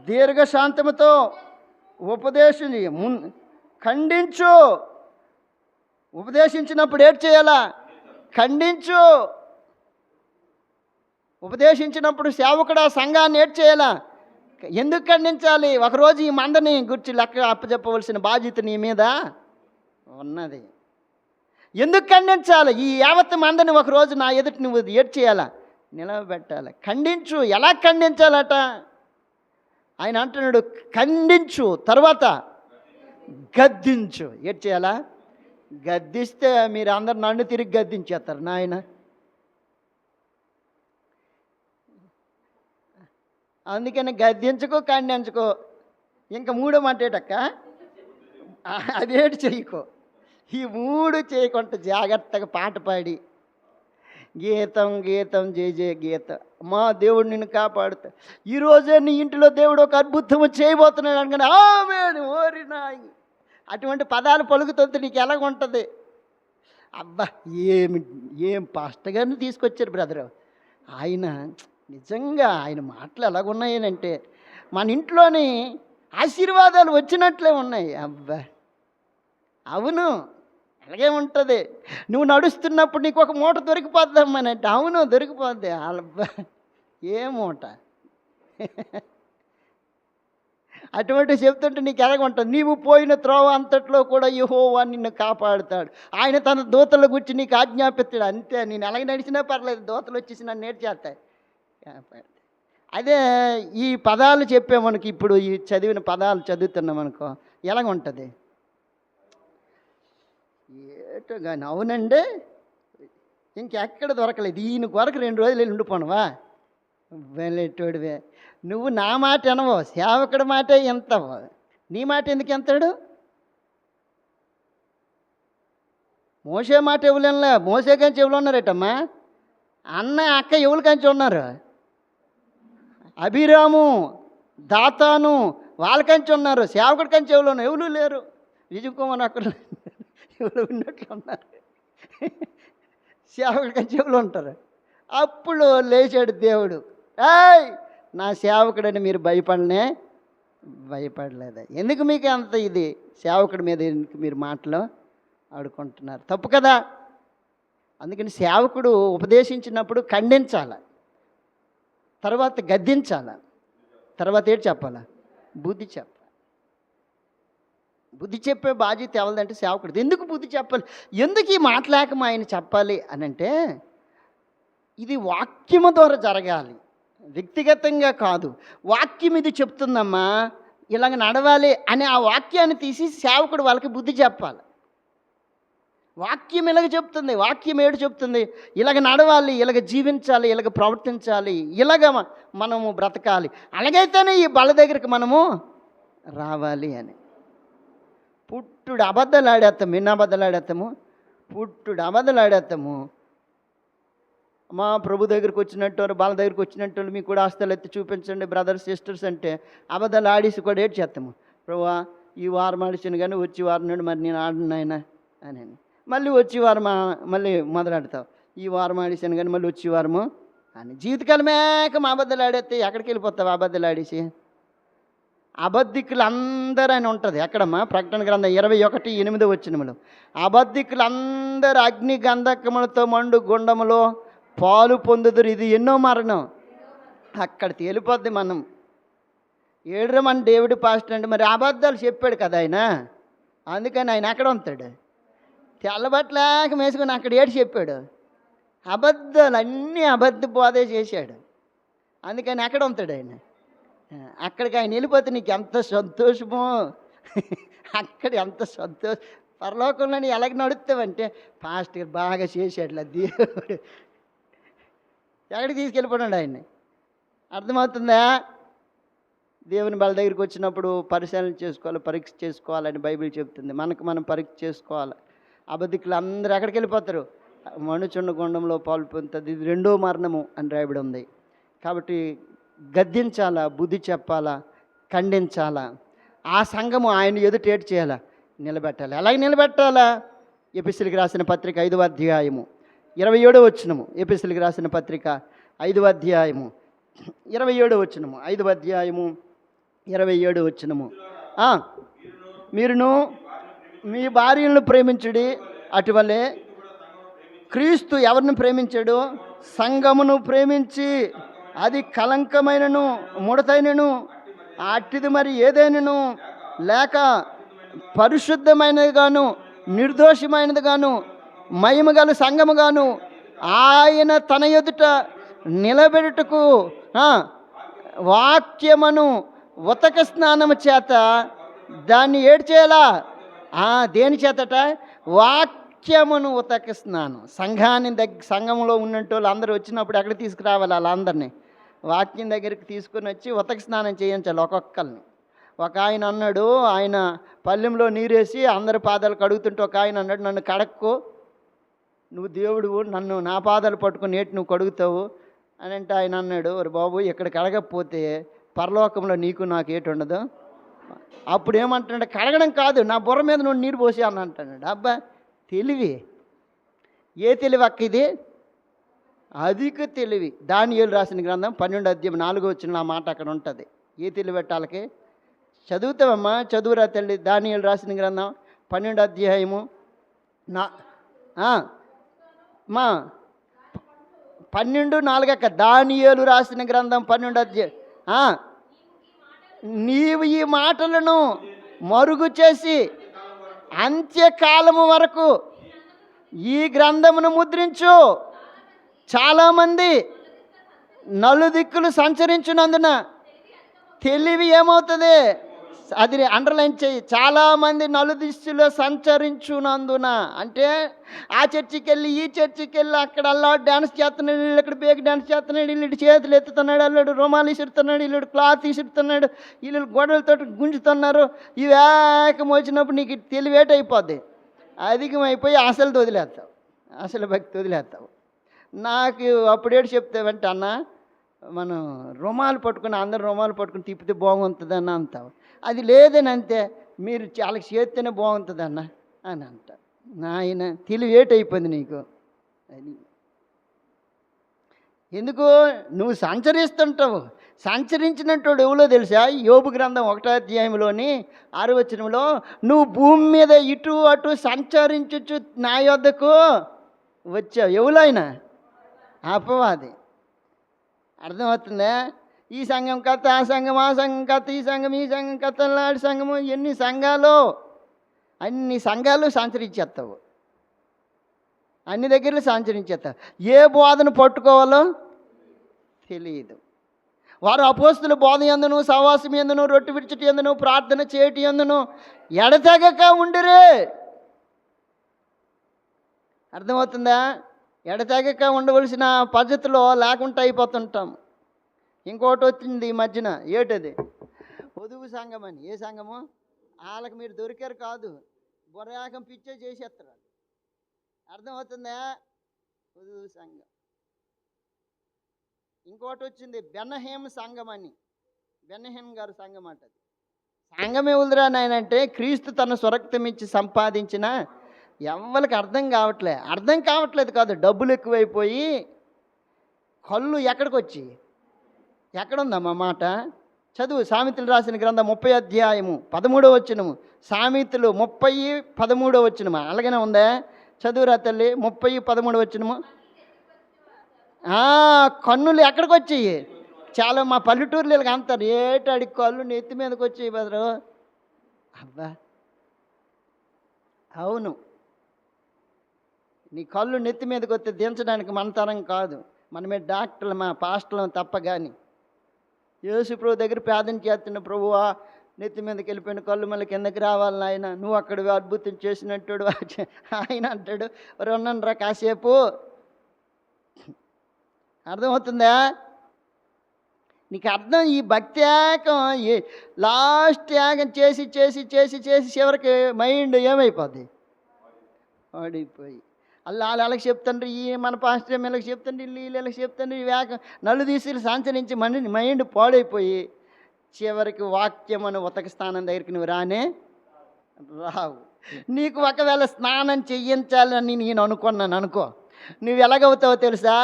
దీర్ఘశాంతముతో ఉపదేశించి ఖండించు. ఉపదేశించినప్పుడు ఏం చేయాలా? ఖండించు. ఉపదేశించినప్పుడు సేవకుడు ఆ సంఘాన్ని ఏడ్ చేయాలా? ఎందుకు ఖండించాలి? ఒకరోజు ఈ మందని గురించి లెక్క అప్పచెప్పవలసిన బాధ్యత నీ మీద ఉన్నది. ఎందుకు ఖండించాలి? ఈ యావత్ మందని ఒకరోజు నా ఎదుట నువ్వు ఏడ్ చేయాలా? నిలబెట్టాలి. ఖండించు. ఎలా ఖండించాలట? ఆయన అంటున్నాడు, ఖండించు, తర్వాత గద్దించు. ఏడ్ చేయాలా? గద్దిస్తే మీరు అందరు నన్ను తిరిగి గద్దించేస్తారు నాయన. అందుకని గద్దించుకో, ఖండించుకో. ఇంకా మూడో మాట ఏటక్క, అదేటి చెయ్యకో. ఈ మూడు చేయకుండా జాగ్రత్తగా పాట పాడి గీతం గీతం జయ జయ గీత, మా దేవుడు నిన్ను కాపాడుతా, ఈరోజే నీ ఇంటిలో దేవుడు ఒక అద్భుతము చేయబోతున్నాడు అనగానే ఆమేన్ ఓరి నాయి అటువంటి పదాలు పలుకుతుంది. నీకు ఎలాగుంటుంది? అబ్బా ఏం పాస్టర్ గారిని తీసుకొచ్చారు బ్రదరు. ఆయన నిజంగా ఆయన మాటలు ఎలాగున్నాయనంటే మన ఇంట్లోని ఆశీర్వాదాలు వచ్చినట్లే ఉన్నాయి. అబ్బా అవును, అలాగే ఉంటుంది. నువ్వు నడుస్తున్నప్పుడు నీకు ఒక మూట దొరికిపోద్దామనంటే అవును దొరికిపోద్ది. అబ్బా ఏ మూట అటువంటి చెప్తుంటే నీకు ఎలాగుంటుంది? నీవు పోయిన త్రోవ అంతట్లో కూడా యెహోవా నిన్ను కాపాడుతాడు, ఆయన తన దూతల గురించి నీకు ఆజ్ఞాపిస్తాడు. అంతే, నేను ఎలాగ నడిచినా పర్లేదు, దూతలు వచ్చేసి నన్ను నేర్చేస్తాయి. అదే ఈ పదాలు చెప్పే మనకి ఇప్పుడు ఈ చదివిన పదాలు చదువుతున్నామనుకో ఎలాగుంటుంది? ఏటో కానీ అవునండి ఇంకెక్కడ దొరకలేదు, దీని కొరకు 2 రోజులు వెళ్ళి ఉండిపోనవా? వెళ్ళేటోడివే నువ్వు. నా మాట వినవో, సేవకుడి మాటే ఎంతవో, నీ మాట ఎందుకు ఎంతాడు? మోసే మాట ఎవరులే, మోసే కంచి ఎవరు ఉన్నారేటమ్మా? అన్న అక్క ఎవరు కంచి ఉన్నారు? అభిరాము, దాతాను వాళ్ళ కంచి ఉన్నారు. సేవకుడి కంచి ఎవరు ఉన్నారు? ఎవరు లేరు. విజయకుమార్ అక్కడ ఎవరు ఉన్నట్లు ఉన్నారు. సేవకుడి కంచి ఎవరు ఉంటారు? అప్పుడు లేచాడు దేవుడు, ఏయ్ నా సేవకుడని మీరు భయపడలేదా? ఎందుకు మీకు అంత ఇది? సేవకుడి మీద ఎందుకు మీరు మాటలు ఆడుకుంటున్నారు? తప్పు కదా. అందుకని సేవకుడు ఉపదేశించినప్పుడు ఖండించాల, తర్వాత గద్దించాల, తర్వాత ఏంటి చెప్పాలా? బుద్ధి చెప్పాలి. బుద్ధి చెప్పే బాధ్యత ఎవరిదంటే సేవకుడిది. ఎందుకు బుద్ధి చెప్పాలి? ఎందుకు ఈ మాటలేకమా ఆయన చెప్పాలి అని అంటే, ఇది వాక్యము ద్వారా జరగాలి, వ్యక్తిగతంగా కాదు. వాక్యం ఇది చెప్తుందమ్మా, ఇలాగ నడవాలి అని ఆ వాక్యాన్ని తీసి సేవకుడు వాళ్ళకి బుద్ధి చెప్పాలి. వాక్యం ఇలాగ చెప్తుంది, వాక్యం ఏడు చెప్తుంది, ఇలాగ నడవాలి, ఇలాగ జీవించాలి, ఇలాగ ప్రవర్తించాలి, ఇలాగ మనము బ్రతకాలి, అలాగైతేనే ఈ బల దగ్గరికి మనము రావాలి అని. పుట్టుడు అబద్ధాలు ఆడేస్తాము, ఎన్ని అబద్ధాలు ఆడేస్తాము? పుట్టుడు అబద్ధాలు ఆడేస్తాము. మా ప్రభు దగ్గరికి వచ్చినట్టు, బాల దగ్గరికి వచ్చినట్టు మీకు కూడా ఆస్తులు ఎత్తి చూపించండి బ్రదర్స్ సిస్టర్స్ అంటే అబద్ధాలు ఆడేసి కూడా ఏడు చేస్తాము. ప్రభువా ఈ వారం ఆడిచాను కానీ వచ్చి వారం నుండి మరి నేను ఆడను ఆయన అని, మళ్ళీ వచ్చి వారం మళ్ళీ మొదలెడతావు. ఈ వారం ఆడేసాను కానీ మళ్ళీ వచ్చి వారము అని జీవితకాలమేక మా అబద్ధాలు ఆడేస్తే ఎక్కడికి వెళ్ళిపోతావు? అబద్ధాలు ఆడేసి అబద్ధికులు అందరూ అని ఉంటుంది. ఎక్కడమ్మా? ప్రకటన గ్రంథం 21:8 అబద్ధికులు అందరూ అగ్ని గంధకములతో మండు గుండములో పాలు పొందుదురు, ఇది ఎన్నో మరణం. అక్కడ తేలిపోద్ది మనం. ఏడురా మన డేవిడ్ పాస్టర్ అంటే మరి అబద్ధాలు చెప్పాడు కదా ఆయన, అందుకని ఆయన ఎక్కడ ఉంటాడు? తెల్లబట్టలేక వేసుకొని అక్కడ ఏడు చెప్పాడు. అబద్ధాలు అన్నీ అబద్ధ బోధే చేశాడు, అందుకని ఎక్కడ ఉంటాడు ఆయన? అక్కడికి ఆయన వెళ్ళిపోతే నీకు ఎంత సంతోషమో. అక్కడ ఎంత సంతోషం. పరలోకంలో ఎలాగ నడుస్తావంటే పాస్టర్ బాగా చేశాడులా దేవుడు, ఎక్కడికి తీసుకెళ్ళిపోయాడు ఆయన్ని. అర్థమవుతుందా? దేవుని బల దగ్గరికి వచ్చినప్పుడు పరిశీలన చేసుకోవాలి, పరీక్ష చేసుకోవాలని బైబిల్ చెప్తుంది. మనకు మనం పరీక్ష చేసుకోవాలి. అబద్ధికులు అందరూ ఎక్కడికి వెళ్ళిపోతారు? మనుచుండ గుండంలో పాలు పొందుతుంది, ఇది 2వ మరణము అని రాయబడి ఉంది. కాబట్టి గద్దించాలా, బుద్ధి చెప్పాలా, ఖండించాలా. ఆ సంఘము ఆయన ఎదుట ఏటి చేయాలా? నిలబెట్టాలి. ఎలాగ నిలబెట్టాలా? ఎపిసీలకు రాసిన పత్రిక 5వ అధ్యాయము 27వ వచనము. ఎపిసీలకు రాసిన పత్రిక 5వ అధ్యాయము 27వ వచనము. 5వ అధ్యాయము 27వ వచనము. మీరును మీ భార్యలను ప్రేమించుడి, అటువలే క్రీస్తు ఎవరిని ప్రేమించాడు? సంఘమును ప్రేమించి అది కలంకమైనను ముడతైనను అట్టిది మరి ఏదైనను లేక పరిశుద్ధమైనది గాను నిర్దోషమైనది గాను మహిమ గల సంఘము గాను ఆయన తన ఎదుట నిలబెట్టుటకు వాక్యమును ఉతక స్నానము చేత దాన్ని ఏడు చేయాలా? దేని చేతట? వాక్యమును ఉతక స్నానం. సంఘంలో ఉన్నట్టు వాళ్ళు అందరూ వచ్చినప్పుడు ఎక్కడ తీసుకురావాలి? వాళ్ళందరినీ వాక్యం దగ్గరికి తీసుకుని వచ్చి ఉతక స్నానం చేయించాలి ఒక్కొక్కరిని. ఒక ఆయన అన్నాడు, ఆయన పల్లెంలో నీరేసి అందరి పాదాలు కడుగుతుంటే ఒక ఆయన అన్నాడు, నన్ను కడక్కు, నువ్వు దేవుడు, నా పాదాలు పట్టుకుని నేటి నువ్వు కడుగుతావు అని అంటే ఆయన అన్నాడు, ఒరే బాబు ఇక్కడ కడగకపోతే పరలోకంలో నీకు నాకు ఏటి ఉండదు. అప్పుడు ఏమంటాడు, కడగడం కాదు, నా బుర్ర మీద నువ్వు నీరు పోసి అని అంటాడు. అబ్బా తెలివి, ఏ తెలివి అక్క ఇది? అధిక తెలివి. దానియేలు రాసిన గ్రంథం 12:4 ఆ మాట అక్కడ ఉంటుంది. ఏ తెలివి పెట్టాలకి? చదువుతావమ్మా, చదువురా తల్లి. దానియేలు రాసిన గ్రంథం 12 మా 12:4 అక్క. దానియేలు రాసిన గ్రంథం 12 నీవు ఈ మాటలను మరుగు చేసి అంత్యకాలము వరకు ఈ గ్రంథమును ముద్రించు. చాలామంది నలుదిక్కులు సంచరించినందున తెలివి ఏమవుతుంది? అది అండర్లైన్ చేయి. చాలామంది నలుదిశలో సంచరించునందున అంటే ఆ చర్చికి వెళ్ళి ఈ చర్చికి వెళ్ళి అక్కడ అల్లా డ్యాన్స్ చేస్తున్నాడు, వీళ్ళు ఇక్కడ బేక్ డ్యాన్స్ చేస్తున్నాడు, వీళ్ళు చేతులు ఎత్తుతున్నాడు, అల్లుడు రుమాలు ఇసురుతున్నాడు, వీళ్ళు క్లాత్ ఇసురుతున్నాడు, వీళ్ళు గొడవలతో గుంజుతున్నారు. ఇవి ఏకం వచ్చినప్పుడు నీకు తెలివేటైపోద్ది, అధికమైపోయి అసలు వదిలేస్తావు, అసలు భక్తి వదిలేస్తావు. నాకు అప్పుడేడు చెప్తావంటే, అన్న మనం రుమాలు పట్టుకుని అందరు రుమాలు పట్టుకుని తిప్పితే బాగుంటుందన్న అంటావు. అది లేదని అంతే, మీరు చాలా చేస్తేనే బాగుంటుందన్న అని అంట. నాయన తెలివేటైపోయింది నీకు. అది ఎందుకు? నువ్వు సంచరిస్తుంటావు. సంచరించినట్టు ఎవరో తెలుసా? యోబు గ్రంథం 1వ అధ్యాయంలోని 6వ వచనంలో, నువ్వు భూమి మీద ఇటు అటు సంచరించు నా యొద్దకు వచ్చావు. ఎవరైనా అపవాది. అర్థమవుతుందా? ఈ సంఘం కథ, ఆ సంఘం, ఆ సంఘం కథ, ఈ సంఘం, ఈ సంఘం కథ, నాటి సంఘము, ఎన్ని సంఘాలు, అన్ని సంఘాలు సంచరించేస్తావు, అన్ని దగ్గరలో సంచరించేస్తావు. ఏ బోధను పట్టుకోవాలో తెలియదు. వారు అపోస్తుల బోధ యందును, సహవాసం యందును, రొట్టె విరుచుట యందును, ప్రార్థన చేయటి యందును ఎడతెగక ఉండిరే. అర్థమవుతుందా? ఎడతెగక ఉండవలసిన పద్ధతిలో లేకుండా అయిపోతుంటాం. ఇంకోటి వచ్చింది ఈ మధ్యన, ఏటది? వధువు సంఘం అని. ఏ సంఘము? వాళ్ళకి మీరు దొరికారు కాదు, బుర్రాకం పిచ్చే చేసేస్తారు. అర్థమవుతుందా? వధువు సంఘం. ఇంకోటి వచ్చింది బెన్నహేమ్ సంఘం అని. బెన్నహేమ్ గారు సంఘం అంటది. సంఘం ఎవరురా నాయనంటే, క్రీస్తు తన స్వరక్తం ఇచ్చి సంపాదించిన ఎవరికి అర్థం కావట్లేదు కాదు, డబ్బులు ఎక్కువైపోయి కళ్ళు ఎక్కడికి వచ్చి ఎక్కడుందమ్మా మాట? చదువు సామెతలు రాసిన గ్రంథం 30వ అధ్యాయము 13వ వచనము. సామెతలు 30:13 వచనము అలాగనే ఉందా? చదువురా తల్లి. 30:13 వచనము. కన్నులు ఎక్కడికి వచ్చాయి? చాలా మా పల్లెటూరులో అంటారు, ఏటాడి కళ్ళు నెత్తి మీదకి వచ్చాయి బదరు. అబ్బా అవును, నీ కళ్ళు నెత్తి మీదకి వస్తే దించడానికి మన తరం కాదు, మనమే డాక్టర్లు, మా పాస్టర్లు తప్ప. కానీ యేసు ప్రభు దగ్గర ప్రార్థన చేస్తున్న, ప్రభువా నెత్తి మీదకి వెళ్ళిపోయిన కళ్ళు మళ్ళీ కిందకి రావాలని ఆయన, నువ్వు అక్కడ అద్భుతం చేసినట్టు ఆయన అంటాడు, రెండండ్రా కాసేపు. అర్థమవుతుందా నీకు? అర్థం ఈ భక్తి ఏకం లాస్ట్ యాగం చేసి చేసి చేసి చేసి చివరికి మైండ్ ఏమైపోద్ది? పడిపోయి వాళ్ళు వాళ్ళకి చెప్తుండ్రు, ఈ మన పాస్టర్ వీళ్ళకి చెప్తుండ్రు, వీళ్ళకి చెప్తుండ్రు, ఈ వేగం నలు తీసి సంచరించి మైండ్ పాడైపోయి చివరికి వాక్యం అని ఉతక స్నానం దగ్గరికి నువ్వు రావు. నీకు ఒకవేళ స్నానం చెయ్యించాలని నేను అనుకున్నాను అనుకో, నువ్వు ఎలాగవుతావో తెలుసా?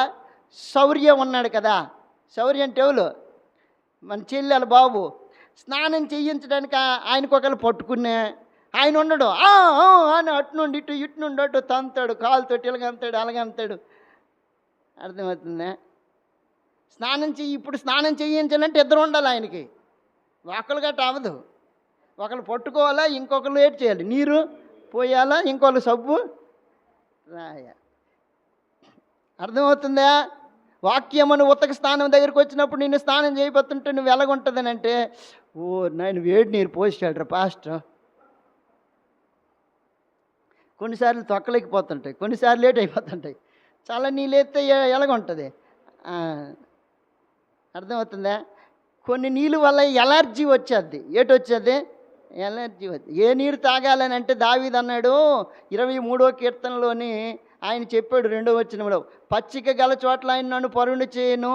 శౌర్యం ఉన్నాడు కదా, శౌర్యం అంటే ఎవరు? మన చెల్లెల బాబు. స్నానం చేయించడానికి ఆయనకు ఒకళ్ళు పట్టుకునే ఆయన ఉండడు, అని అటు నుండి ఇటు, ఇటు నుండి అటు తంతాడు, కాలుతోటి ఇలాగంతాడు, అలాగంతాడు. అర్థమవుతుందా? స్నానం చెయ్యి, ఇప్పుడు స్నానం చేయించాలంటే ఇద్దరు ఉండాలి ఆయనకి. ఒకళ్ళు గట్ట అవ్వదు. ఒకళ్ళు పట్టుకోవాలా, ఇంకొకరు ఏటి చేయాలి, నీరు పోయాలా, ఇంకొకరు సబ్బు రాయాలి. అర్థమవుతుందా? వాక్యమని ఉతక స్నానం దగ్గరికి వచ్చినప్పుడు నిన్ను స్నానం చేయబోతుంటే నువ్వు ఎలాగుంటుందని అంటే, ఓ నేను వేడి నీరు పోసాడు పాస్టర్. కొన్నిసార్లు తొక్కలేకపోతుంటాయి, కొన్నిసార్లు లేట్ అయిపోతుంటాయి. చాలా నీళ్ళు ఎత్తే ఎలాగుంటుంది? అర్థమవుతుందా? కొన్ని నీళ్ళు వల్ల ఎలర్జీ వచ్చేది. ఏటి వచ్చేది? ఎలర్జీ వచ్చి. ఏ నీరు తాగాలని అంటే దావీదు అన్నాడు 23వ కీర్తనలోని, ఆయన చెప్పాడు 2వ వచనంలో, పచ్చిక గల చోట్ల ఆయన నన్ను పరుండు చేయను,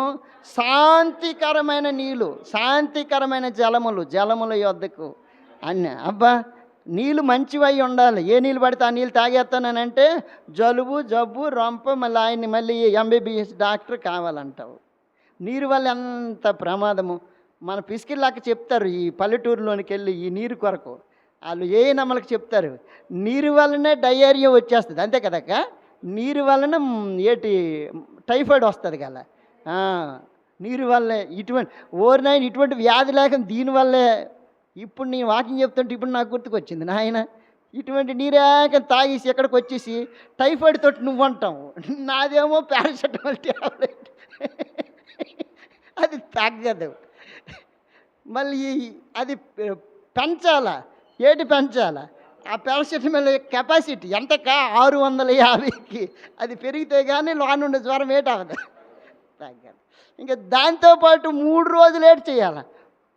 శాంతికరమైన నీళ్ళు, శాంతికరమైన జలముల యొద్దకు అన్న. అబ్బా, నీళ్ళు మంచివై ఉండాలి. ఏ నీళ్ళు పడితే ఆ నీళ్ళు తాగేస్తానంటే జలుబు, జబ్బు, రొంప, మళ్ళీ ఎంబీబీఎస్ డాక్టర్ కావాలంటావు. నీరు వల్ల ఎంత ప్రమాదము. మన పిసికిళ్ళాక చెప్తారు ఈ పల్లెటూరులోనికి వెళ్ళి ఈ నీరు కొరకు వాళ్ళు ఏ నమ్మలకు చెప్తారు, నీరు వల్లనే డయేరియా వచ్చేస్తుంది. అంతే కదక్క, నీరు వలన ఏటి టైఫాయిడ్ వస్తుంది కదా. నీరు వల్లే ఇటువంటి వ్యాధి లేక దీనివల్లే. ఇప్పుడు నేను వాకింగ్ చెప్తుంటే ఇప్పుడు నాకు గుర్తుకొచ్చింది, నాయన ఇటువంటి నీరేక తాగేసి ఎక్కడికి వచ్చేసి టైఫాయిడ్ తోటి నువ్వు అంటావు, నాదేమో పారాసెటమాల్ ట్యాబ్లెట్. అది తగ్గదు. మళ్ళీ అది పెంచాలా, ఏటి పెంచాలా? ఆ పారాసెటమాల్ కెపాసిటీ ఎంతకా 650కి అది పెరిగితే కానీ లోనుండే జ్వరం ఏటవదు, తగ్గదు. ఇంకా దాంతోపాటు 3 రోజులు ఏటి చేయాలి,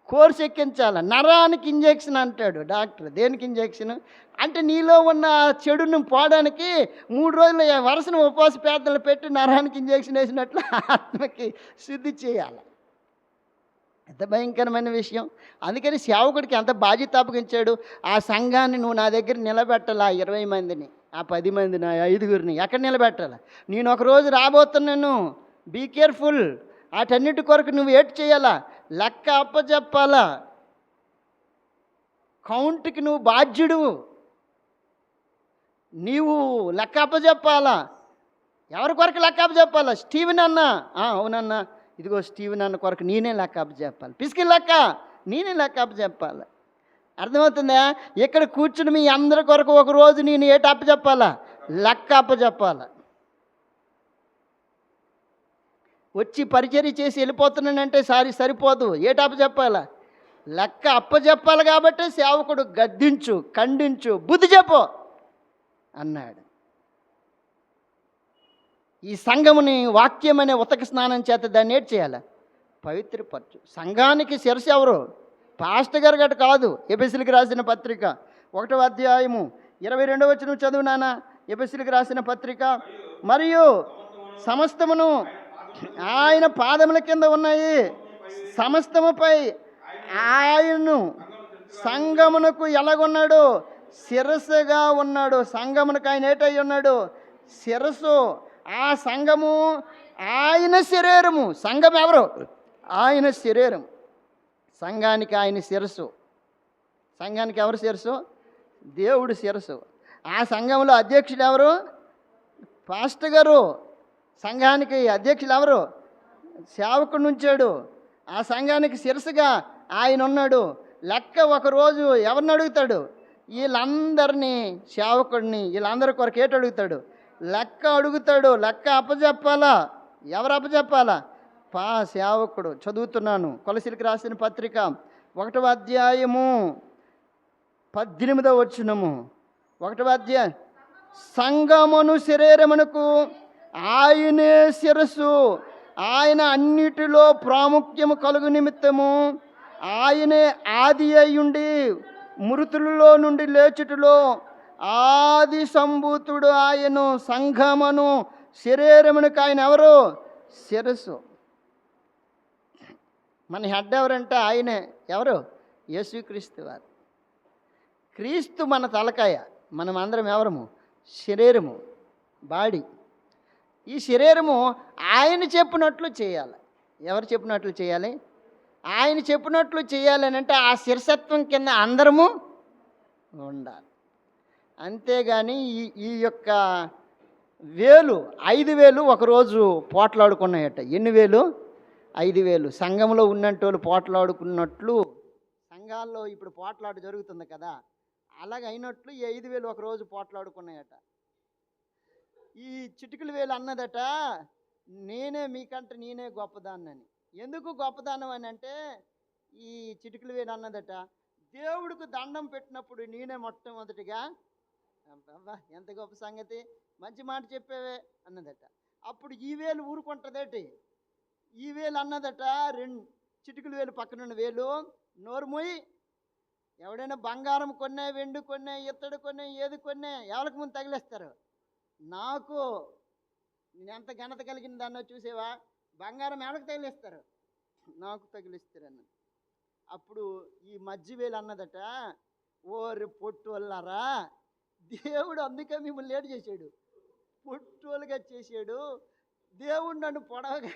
కోర్సు ఎక్కించాలి. నరానికి ఇంజెక్షన్ అంటాడు డాక్టర్. దేనికి ఇంజెక్షన్ అంటే నీలో ఉన్న చెడును పోవడానికి 3 రోజులు వరుసను ఉపవాస ప్రార్థనలు పెట్టి నరానికి ఇంజెక్షన్ వేసినట్లు ఆత్మకి శుద్ధి చేయాలి. ఎంత భయంకరమైన విషయం. అందుకని సేవకుడికి ఎంత బాధ్యత అప్పగించాడు. ఆ సంఘాన్ని నువ్వు నా దగ్గర నిలబెట్టాలి. ఆ 20 మందిని, ఆ 10 మందిని, ఆ 5గురిని ఎక్కడ నిలబెట్టాలి? నేను ఒకరోజు రాబోతున్నాను, బీ కేర్ఫుల్. వాటన్నిటి కొరకు నువ్వు ఏటి చేయాలా? లెక్క అప్పచెప్పాలా. కౌంట్కి నువ్వు బాధ్యుడు. నీవు లెక్క అప్పచెప్పాలా. ఎవరి కొరకు లెక్క అప్పచెప్పాలా? స్టీవెన్ అన్న, అవునన్నా, ఇదిగో స్టీవెన్ అన్న కొరకు నేనే లెక్క అప్పచెప్పాలి. పిసికి లెక్క నేనే లెక్క అప్పచెప్పాలి. అర్థమవుతుందా? ఇక్కడ కూర్చుని మీ అందరి కొరకు ఒకరోజు నేను ఏటి అప్పచెప్పాలా? లెక్క అప్పచెప్పాలా. వచ్చి పరిచర్య చేసి వెళ్ళిపోతున్నానంటే సరిపోదు. ఏటి అప్పచెప్పాలా? లెక్క అప్పచెప్పాలి. కాబట్టి సేవకుడు గద్దించు, ఖండించు, బుద్ధి చెప్పు అన్నాడు. ఈ సంఘముని వాక్యమనే ఉతక స్నానం చేత దాన్ని ఏటి చేయాలి? పవిత్రపరచు. సంఘానికి శిరస్సు ఎవరు? పాస్టర్ గారు గట్ట కాదు. ఎఫెసీయులకు రాసిన పత్రిక 1వ అధ్యాయము 22వ వచనం చదువు నాన్న. ఎఫెసీయులకు రాసిన పత్రిక, మరియు సమస్తమును ఆయన పాదముల కింద ఉన్నాయి, సమస్తముపై ఆయన్ను సంఘమునకు ఎలాగున్నాడు? శిరస్సుగా ఉన్నాడు. సంఘమునకు ఆయన ఏటై ఉన్నాడు? శిరస్సు. ఆ సంఘము ఆయన శరీరము. సంఘం ఎవరు? ఆయన శరీరం. సంఘానికి ఆయన శిరస్సు. సంఘానికి ఎవరు శిరస్సు? దేవుడు శిరస్సు. ఆ సంఘంలో అధ్యక్షుడు ఎవరు? పాస్టర్ గారు. సంఘానికి అధ్యక్షులు ఎవరు? సేవకుడు ఉంచాడు. ఆ సంఘానికి శిరస్సుగా ఆయన ఉన్నాడు. లెక్క ఒకరోజు ఎవరిని అడుగుతాడు? వీళ్ళందరినీ, సేవకుడిని, వీళ్ళందరి కొరకు ఏటి అడుగుతాడు? లెక్క అడుగుతాడు. లెక్క అప్పచెప్పాలా. ఎవరు అప్పచెప్పాలా? సేవకుడు. చదువుతున్నాను, కొలసీలకు రాసిన పత్రిక 1వ అధ్యాయము 18వ వచనము. 1వ అధ్యాయం, సంఘమును శరీరమునకు ఆయనే శిరస్సు, ఆయన అన్నిటిలో ప్రాముఖ్యము కలుగు నిమిత్తము ఆయనే ఆది అయ్యుండి మృతులలో నుండి లేచుటలో ఆది సంభూతుడు ఆయను. సంఘమును శరీరమునకు ఆయన ఎవరు? శిరస్సు. మన హెడ్ ఎవరంటే ఆయనే. ఎవరు? యేసుక్రీస్తు వారు. క్రీస్తు మన తలకాయ, మనం అందరం ఎవరము? శరీరము, బాడీ. ఈ శరీరము ఆయన చెప్పినట్లు చేయాలి. ఎవరు చెప్పినట్లు చేయాలి? ఆయన చెప్పినట్లు చేయాలని అంటే ఆ శిరసత్వం కింద అందరము ఉండాలి. అంతేగాని ఈ యొక్క వేలు 5,000 ఒకరోజు పోట్లాడుకున్నాయట. ఎన్ని వేలు? 5,000. సంఘంలో ఉన్నంటోళ్ళు పోట్లాడుకున్నట్లు సంఘాల్లో ఇప్పుడు పోట్లాట జరుగుతుంది కదా, అలాగ అయినట్లు ఈ 5,000 ఒకరోజు పోట్లాడుకున్నాయట. ఈ చిటికల వేలు అన్నదట, నేనే గొప్పదాన్నని. ఎందుకు గొప్పదానం అని అంటే, ఈ చిటికల వేలు అన్నదట, దేవుడికి దండం పెట్టినప్పుడు నేనే మొట్టమొదటిగా, అబ్బా ఎంత గొప్ప సంగతి, మంచి మాట చెప్పావే అన్నదట. అప్పుడు ఈ వేలు ఊరుకుంటుందేటి, ఈ వేలు అన్నదట, చిటికల వేలు పక్కనున్న వేలు, నోరు మూయి, ఎవడైనా బంగారం కొన్నా, వెండి కొన్నా, ఇత్తడి కొన్నా, ఏది కొన్నా ఎవరికి ముందు తగిలేస్తారు? నాకు. నేను ఎంత ఘనత కలిగిన దాన్నో చూసేవా? బంగారం ఎవరికి తగిలిస్తారు? నాకు తగిలిస్తారన్న. అప్పుడు ఈ మధ్య వేలు అన్నదట, ఓరి పొట్టోళ్ళారా, దేవుడు అందుకే మిమ్మల్ని లేట్ చేశాడు, పొట్టోలుగా చేశాడు, దేవుడు నన్ను పొడవగా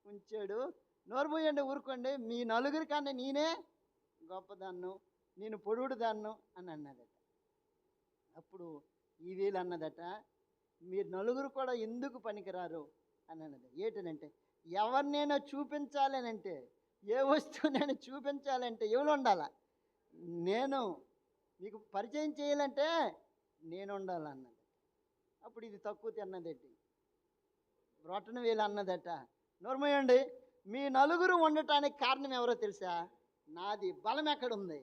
ఉంచాడు, నోరు మూయండి, ఊరుకోండి, మీ నలుగురి కన్నా నేనే గొప్పదాన్ను, నేను పొడుగుడు దాన్ను అని అన్నదట. అప్పుడు ఈ వేలు అన్నదట, మీరు నలుగురు కూడా ఎందుకు పనికిరారు అని అన్నది. ఏంటనంటే, ఎవరినైనా చూపించాలనంటే, ఏ వస్తువునైనా చూపించాలంటే ఎవరు ఉండాలా? నేను. మీకు పరిచయం చేయాలంటే నేను ఉండాలన్నది. అప్పుడు ఇది తక్కువ తిన్నదేంటి, రొట్టన వేలు అన్నదట, నోర్మయండి, మీ నలుగురు ఉండటానికి కారణం ఎవరో తెలుసా? నాది బలం ఎక్కడుంది?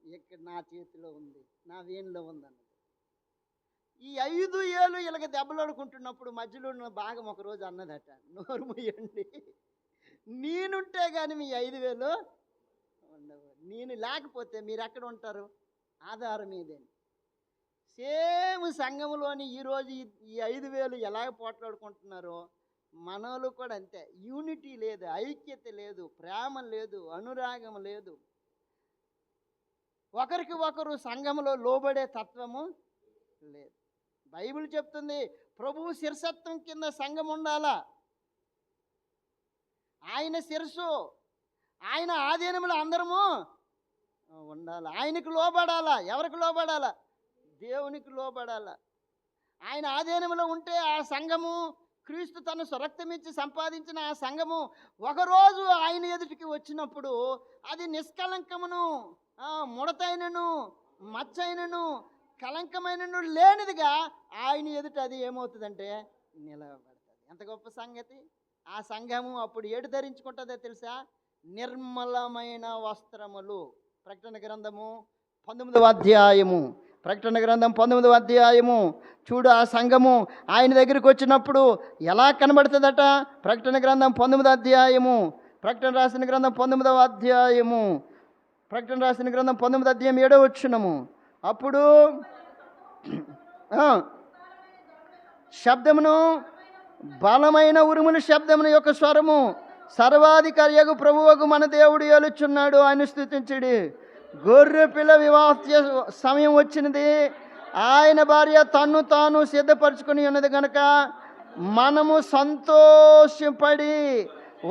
ఇక్కడ నా చేతిలో ఉంది, నా వేణులో ఉందన్నది. ఈ 5 ఏళ్ళు ఇలాగ దెబ్బలాడుకుంటున్నప్పుడు మధ్యలో ఉన్న భాగం ఒకరోజు అన్నదట, నోరు మూయండి, నేనుంటే కానీ మీ 5,000 ఉండవు, నేను లేకపోతే మీరు ఎక్కడ ఉంటారు? ఆధారం ఇదే. సేమ్ సంఘంలోని ఈరోజు ఈ 5,000 ఎలాగ పోట్లాడుకుంటున్నారో, మనోళ్ళు కూడా అంతే. యూనిటీ లేదు, ఐక్యత లేదు, ప్రేమ లేదు, అనురాగం లేదు, ఒకరికి ఒకరు సంఘంలో లోబడే తత్వము లేదు. బైబిల్ చెప్తుంది, ప్రభువు శిరసత్వం కింద సంఘం ఉండాలా, ఆయన శిరస్సు, ఆయన ఆధీనంలో అందరము ఉండాలి, ఆయనకు లోబడాలా. ఎవరికి లోబడాలా? దేవునికి లోబడాలా. ఆయన ఆధీనంలో ఉంటే ఆ సంఘము, క్రీస్తు తన రక్తమిచ్చి సంపాదించిన ఆ సంఘము ఒకరోజు ఆయన ఎదుటికి వచ్చినప్పుడు అది నిష్కలంకమును, ముడతైనను, మచ్చైనను, కలంకమైనను లేనిదిగా ఆయన ఎదుట అది ఏమవుతుందంటే నిలబడుతుంది. ఎంత గొప్ప సంగతి! ఆ సంఘము అప్పుడు ఏడు ధరించుకుంటుందో తెలుసా? నిర్మలమైన వస్త్రములు. ప్రకటన గ్రంథము 19వ అధ్యాయము, ప్రకటన గ్రంథం 19వ అధ్యాయము చూడు. ఆ సంఘము ఆయన దగ్గరికి వచ్చినప్పుడు ఎలా కనబడుతుందట? ప్రకటన గ్రంథం 19వ అధ్యాయము, ప్రకటన రాసిన గ్రంథం 19వ అధ్యాయము, ప్రకటన రాసిన గ్రంథం 19వ అధ్యాయం 7వ వచనము. అప్పుడు శబ్దమును, బలమైన ఉరుముల శబ్దమును యొక్క స్వరము, సర్వాధికారియగు ప్రభువుకు మన దేవుడు ఏలుచున్నాడు, ఆయన స్తుతించుడి. గొర్రె పిల్ల వివాహ సమయం వచ్చినది, ఆయన భార్య తన్ను తాను సిద్ధపరచుకుని ఉన్నది కనుక మనము సంతోషపడి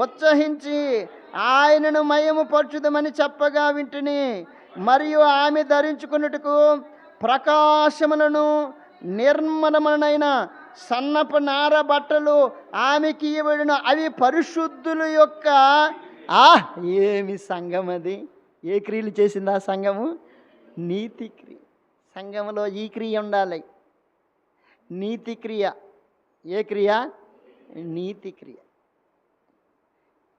ఉత్సహించి ఆయనను మయము పరచుదమని చెప్పగా వింటిని. మరియు ఆమె ధరించుకున్నట్టుకు ప్రకాశములను నిర్మలమైన సన్నపు నార బట్టలు ఆమెకి ఇవ్వబడిన, అవి పరిశుద్ధుల యొక్క ఏమి సంఘం అది! ఏ క్రియలు చేసింది ఆ సంఘము? నీతి క్రియ. సంఘంలో ఈ క్రియ ఉండాలి, నీతి క్రియ. ఏ క్రియ? నీతి క్రియ.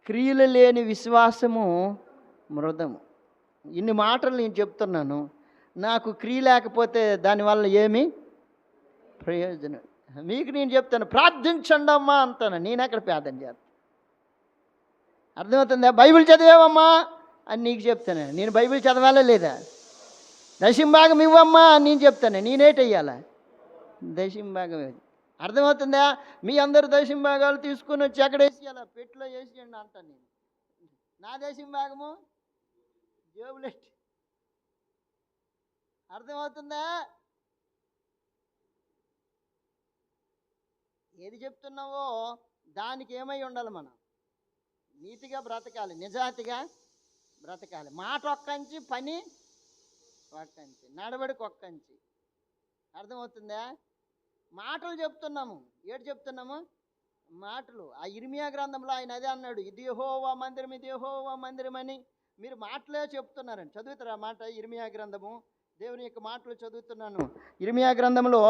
క్రియలు లేని విశ్వాసము మృదము. ఇన్ని మాటలు నేను చెప్తున్నాను, నాకు క్రియ లేకపోతే దానివల్ల ఏమి ప్రయోజనం? మీకు నేను చెప్తాను, ప్రార్థించండి అమ్మా అంటాను, నేను ఎక్కడ ప్రార్థన చేస్తాను? అర్థమవుతుందా? బైబిల్ చదివేవమ్మా అని నీకు చెప్తాను, నేను బైబిల్ చదవాలా లేదా? దశంభాగం ఇవ్వమ్మా అని నేను చెప్తాను, నేనేటయ్యాలా? దశంభాగం. అర్థమవుతుందా? మీ అందరు దశంభాగాలు తీసుకుని వచ్చి ఎక్కడ వేసేయాలా? పెట్టులో వేసేయండి అంటాను నేను. నా దశంభాగము జేబులెట్టి. అర్థమవుతుందా? ఏది చెప్తున్నావో దానికి ఏమై ఉండాలి? మనం నీతిగా బ్రతకాలి, నిజాతిగా బ్రతకాలి. మాట ఒక్కంచి, పని ఒక్కంచి, నడవడికి ఒక్కంచి. అర్థమవుతుందా? మాటలు చెప్తున్నాము. ఏడు చెప్తున్నాము? మాటలు. ఆ ఇర్మియా గ్రంథంలో ఆయన అదే అన్నాడు, ఇది యెహోవా మందిరం, ఇది యెహోవా మందిరం అని. మీరు మాటలే చెప్తున్నారండి. చదువుతారా మాట? ఇర్మియా గ్రంథము, దేవుని యొక్క మాటలు చదువుతున్నాను. ఇర్మియా గ్రంథంలో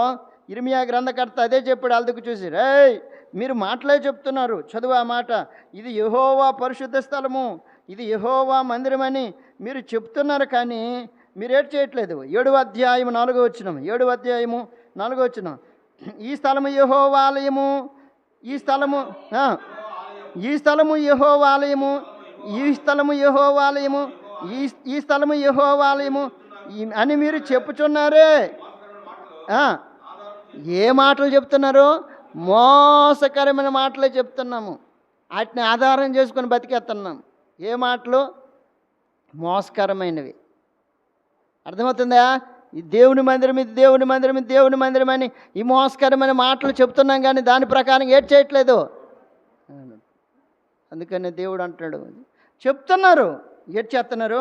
ఇర్మియా గ్రంథకర్త అదే చెప్పాడు. వాళ్ళకు చూసి, రేయ్ మీరు మాటలే చెప్తున్నారు, చదువు ఆ మాట. ఇది యెహోవా పరిశుద్ధ స్థలము, ఇది యెహోవా మందిరం అని మీరు చెప్తున్నారు, కానీ మీరేం చేయట్లేదు. 7వ అధ్యాయము 4వ వచనం, 7వ అధ్యాయము 4వ వచనం. ఈ స్థలము యెహోవా ఆలయము, ఈ స్థలము ఈ స్థలము యెహోవా ఆలయము, ఈ స్థలము యెహోవా ఆలయము, ఈ స్థలము యెహోవా ఆలయము అని మీరు చెప్పుచున్నారే. ఏ మాటలు చెప్తున్నారు? మోసకరమైన మాటలే చెప్తున్నాము. వాటిని ఆధారం చేసుకొని బతికేస్తున్నాం. ఏ మాటలు? మోసకరమైనవి. అర్థమవుతుందా? ఈ దేవుని మందిరం, ఇది దేవుని మందిరం, ఇది దేవుని మందిరం అని ఈ మోసకరమైన మాటలు చెప్తున్నాం, కానీ దాని ప్రకారం ఏడ్ చేయట్లేదు. అందుకని దేవుడు అంటాడు, చెప్తున్నారు, ఏడ్ చేస్తున్నారు,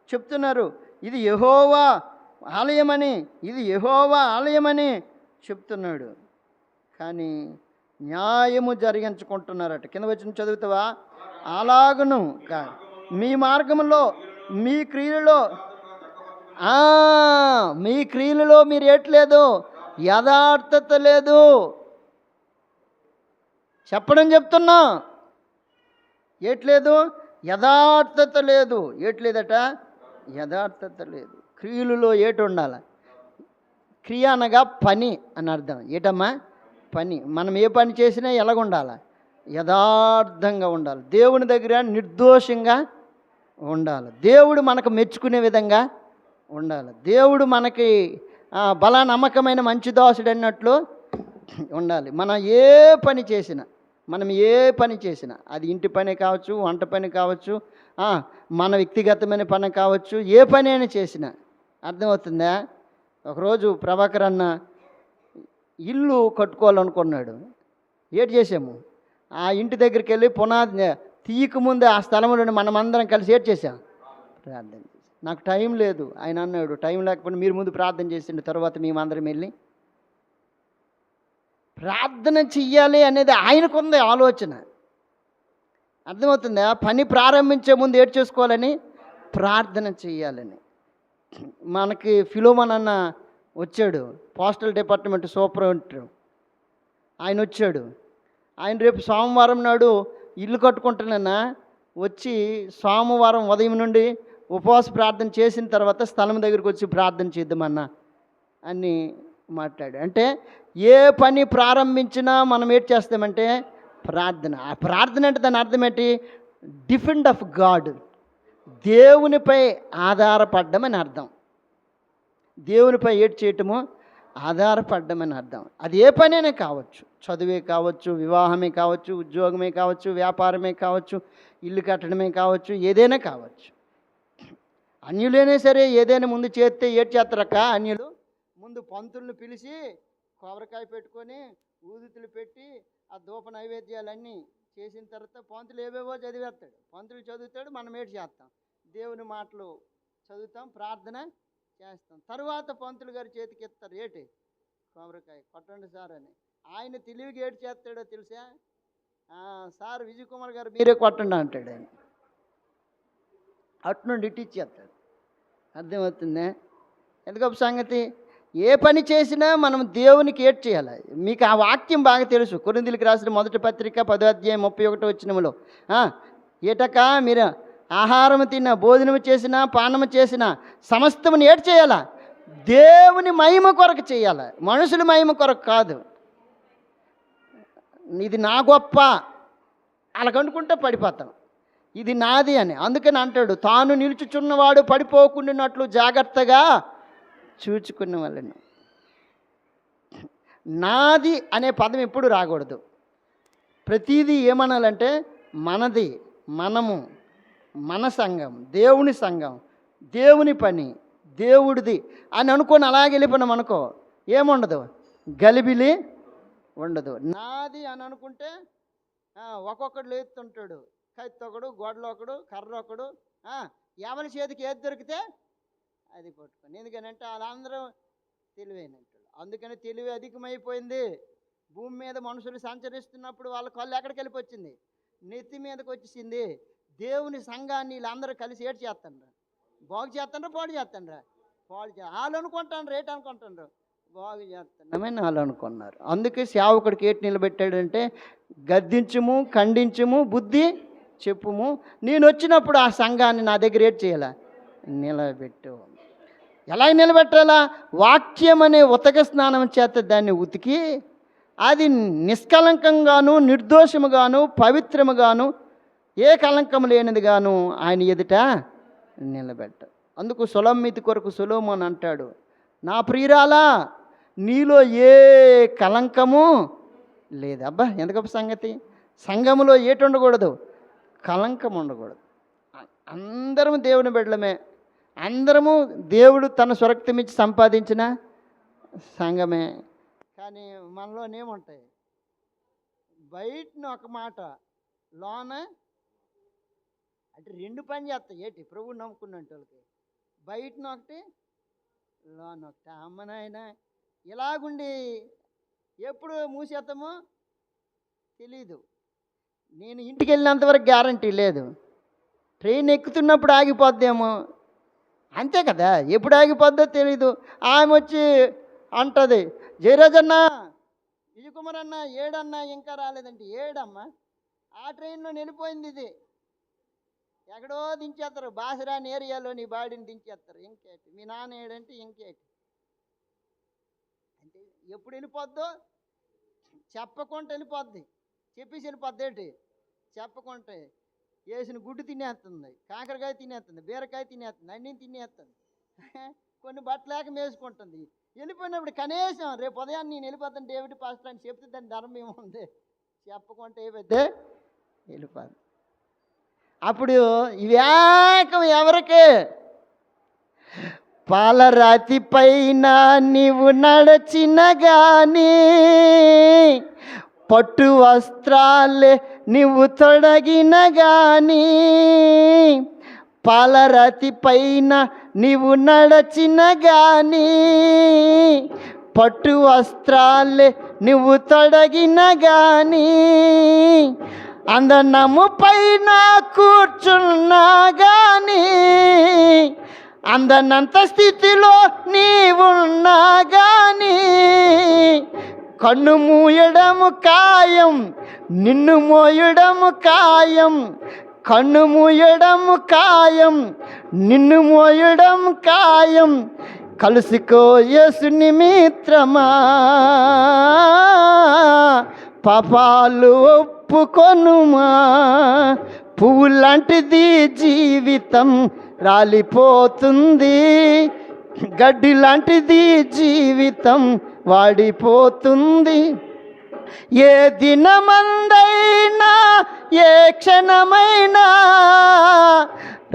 చెప్తున్నారు ఇది యెహోవా ఆలయమని, ఇది యెహోవా ఆలయమని చెప్తున్నాడు, కానీ న్యాయము జరిగించుకుంటున్నారట. కింద వచ్చి చదువుతావా? అలాగును మీ మార్గంలో, మీ క్రియలలో, మీ క్రియలలో మీరు ఏట్లేదు, యథార్థత లేదు. చెప్పడం చెప్తున్నా, ఏట్లేదు, యథార్థత లేదు. ఏట్లేదట? యథార్థత లేదు. క్రియలలో ఏటు ఉండాలి? క్రియ అనగా పని అని అర్థం. ఏటమ్మా? పని. మనం ఏ పని చేసినా ఎలాగుండాలి? యథార్థంగా ఉండాలి. దేవుని దగ్గర నిర్దోషంగా ఉండాలి. దేవుడు మనకు మెచ్చుకునే విధంగా ఉండాలి. దేవుడు మనకి బలా నమ్మకమైన మంచి దాసుడు అన్నట్లు ఉండాలి. మనం ఏ పని చేసినా అది ఇంటి పని కావచ్చు, వంట పని కావచ్చు, మన వ్యక్తిగతమైన పని కావచ్చు, ఏ పని అయినా చేసినా. అర్థమవుతుందా? ఒకరోజు ప్రభాకర్ అన్న ఇల్లు కట్టుకోవాలనుకున్నాడు. ఏటి చేసాము? ఆ ఇంటి దగ్గరికి వెళ్ళి పునాది తీయక ముందే ఆ స్థలంలో మనమందరం కలిసి ఏటి చేసాం? ప్రార్థన చేసాం. నాకు టైం లేదు. ఆయన అన్నాడు, టైం లేకపోతే మీరు ముందు ప్రార్థన చేసిండు, తర్వాత మేమందరం వెళ్ళి ప్రార్థన చెయ్యాలి అనేది ఆయనకుంది ఆలోచన. అర్థమవుతుందా? పని ప్రారంభించే ముందు ఏడు చేసుకోవాలని, ప్రార్థన చెయ్యాలని. మనకి ఫిలోమన్ అన్న వచ్చాడు, పోస్టల్ డిపార్ట్మెంట్ సూపరింటెండెంట్. ఆయన వచ్చాడు. ఆయన రేపు సోమవారం నాడు ఇల్లు కట్టుకుంటానన్నా, వచ్చి సోమవారం ఉదయం నుండి ఉపవాస ప్రార్థన చేసిన తర్వాత స్థలం దగ్గరికి వచ్చి ప్రార్థన చేద్దామన్నా అని మాట్లాడు. అంటే ఏ పని ప్రారంభించినా మనం ఏం చేస్తామంటే ప్రార్థన. ఆ ప్రార్థన అంటే దాని అర్థం ఏంటి? డిపెండ్ ఆఫ్ గాడ్, దేవునిపై ఆధారపడ్డం అని అర్థం. దేవునిపై ఏడ్ చేయటము ఆధారపడ్డం అని అర్థం. అది ఏ పనైనా కావచ్చు, చదువే కావచ్చు, వివాహమే కావచ్చు, ఉద్యోగమే కావచ్చు, వ్యాపారమే కావచ్చు, ఇల్లు కట్టడమే కావచ్చు, ఏదైనా కావచ్చు. అన్యులైనా సరే ఏదైనా ముందు చేస్తే ఏడ్ చేస్తారక్క? అన్యులు ముందు పంతులను పిలిచి కొబ్బరికాయ పెట్టుకొని ఊదుతులు పెట్టి ఆ ధూప నైవేద్యాలన్నీ చేసిన తర్వాత పంతులు ఏవేవో చదివేస్తాడు. పంతులు చదువుతాడు, మనం ఏడు చేస్తాం, దేవుని మాటలు చదువుతాం, ప్రార్థన చేస్తాం. తరువాత పంతులు గారి చేతికి ఇస్తారు, ఏటి? కొబ్బరికాయ కొట్టండి సార్ అని. ఆయన తెలివిగా ఏడు చేస్తాడో తెలుసా? సార్ విజయ్ కుమార్ గారు మీరే కొట్టండి అంటాడు ఆయన. అట్నుండి ఇటు ఇచ్చేస్తాడు. అర్థమవుతుందా? ఎంత గొప్ప సంగతి! ఏ పని చేసినా మనం దేవునికి ఏడ్ చేయాలి. మీకు ఆ వాక్యం బాగా తెలుసు. కొరింథీయులకు రాసిన మొదటి పత్రిక 10వ అధ్యాయం 31వ వచనంలో, ఏటక మీరు ఆహారం తిన్నా, భోజనం చేసినా, పానము చేసినా సమస్తమును ఏడ్ చేయాలా? దేవుని మహిమ కొరకు చేయాలి, మనుషుల మహిమ కొరకు కాదు. ఇది నా గొప్ప అలాగనుకుంటే పడిపోతాం. ఇది నాది అని. అందుకని అంటాడు, తాను నిలుచుచున్నవాడు పడిపోకుండానట్లు జాగ్రత్తగా చూచుకున్న వాళ్ళని. నాది అనే పదం ఎప్పుడు రాకూడదు. ప్రతిదీ ఏమనాలంటే మనది, మనము, మన సంఘం, దేవుని సంఘం, దేవుని పని, దేవుడిది అని అనుకొని అలాగే వెళ్ళిపోయినాం అనుకో, ఏముండదు, గలిబిలి ఉండదు. నాది అని అనుకుంటే ఒక్కొక్కడు లేస్తుంటాడు, కత్తి ఒకడు, గొడ్లు ఒకడు, కర్ర ఒకడు, ఎవరి చేతికి ఏది దొరికితే అది పట్టుకొని. ఎందుకనంటే వాళ్ళందరూ తెలివైనట్టు, అందుకని తెలివి అధికమైపోయింది. భూమి మీద మనుషులు సంచరిస్తున్నప్పుడు వాళ్ళ కళ్ళు ఎక్కడికి వెళ్ళిపోయింది? నెత్తి మీదకి వచ్చేసింది. దేవుని సంఘాన్ని వీళ్ళందరూ కలిసి ఏడు చేస్తాండ్రా, బాగు చేస్తాండ్రా, పాడు చేస్తాండ్రా, వాళ్ళు అనుకుంటాను రేట్ అనుకుంటాండ్రు, బాగు చేస్తున్నామని వాళ్ళు అనుకున్నారు. అందుకే సేవకుడికి ఏటి నిలబెట్టాడంటే, గద్దించుము, ఖండించుము, బుద్ధి చెప్పుము. నేను వచ్చినప్పుడు ఆ సంఘాన్ని నా దగ్గర ఏటి చేయాల? నిలబెట్టు. ఎలా నిలబెట్టాలా? వాక్యం అనే ఉతక స్నానం చేత దాన్ని ఉతికి అది నిష్కలంకంగాను, నిర్దోషముగాను, పవిత్రముగాను, ఏ కలంకం లేనిదిగాను ఆయన ఎదుట నిలబెట్ట. అందుకు సొలొమోను కొరకు సొలొమోను అంటాడు, నా ప్రియురాలా నీలో ఏ కలంకము లేదు. అబ్బా ఎంత గొప్ప సంగతి! సంఘములో ఏటి ఉండకూడదు? కలంకం ఉండకూడదు. అందరము దేవుని బిడ్డలమే, అందరము దేవుడు తన స్వరక్తమిచ్చి సంపాదించిన సంఘమే. కానీ మనలోనేముంటాయి? బయటను ఒక మాట, లోన అంటే రెండు పని చేస్తాయి. ఏటి ప్రభువు నమ్ముకున్నట్టు వాళ్ళకి బయటను ఒకటి, లోన ఒకటి. అమ్మ నాయన ఇలాగుండి ఎప్పుడు మూసేస్తామో తెలీదు. నేను ఇంటికి వెళ్ళినంతవరకు గ్యారంటీ లేదు. ట్రైన్ ఎక్కుతున్నప్పుడు ఆగిపోద్దేమో, అంతే కదా, ఎప్పుడు ఆగిపోద్దో తెలీదు. ఆమె వచ్చి అంటుంది, జయరాజన్న, విజయకుమార్ అన్న ఏడన్నా ఇంకా రాలేదంటే, ఏడమ్మా ఆ ట్రైన్లో వెళ్ళిపోయింది, ఇది ఎక్కడో దించేస్తారు, బాసరాని ఏరియాలో నీ బాడీని దించేస్తారు. ఇంకేటి మీ నాన్న ఏడంటే ఇంకేటి అంటే ఎప్పుడు వెళ్ళిపోద్దో చెప్పకుండా వెళ్ళిపోద్ది. చెప్పేసి వెళ్ళిపోద్ది. ఏంటి చెప్పకుంటే వేసిన గుడ్డు తినేస్తుంది, కాకరకాయ తినేస్తుంది, బీరకాయ తినేస్తుంది, అన్నీ తినేస్తుంది, కొన్ని బట్టలేక మేసుకుంటుంది. వెళ్ళిపోయినప్పుడు కనీసం రేపు ఉదయాన్ని నేను వెళ్ళిపోతాను డేవిడ్ పాస్టర్ అని చెప్తే దాని ధర్మం ఏముంది? చెప్పకుంటే ఏమైతే వెళ్ళిపోద్ది. అప్పుడు వివేకం ఎవరికి? పాలరాతి పైన నీవు నడచిన గాని, పట్టు వస్త్రాలే నీవు తొడగిన గాని, పాలరాతి పైన నీవు నడచిన గాని, పట్టు వస్త్రాలే నువ్వు తొడగిన గాని, అందనము పైన కూర్చున్నా గాని, అందనంత స్థితిలో నీవున్నా గాని, కన్ను మూయడము ఖాయం, నిన్ను మోయడము ఖాయం. కన్ను మూయడము ఖాయం, నిన్ను మోయడం ఖాయం. కలుసుకో యేసుని మిత్రమా, పాపాలు ఒప్పుకొనుమా. పువ్వు లాంటిది జీవితం రాలిపోతుంది, గడ్డి లాంటిది జీవితం వాడిపోతుంది. ఏ దినమందైనా ఏ క్షణమైనా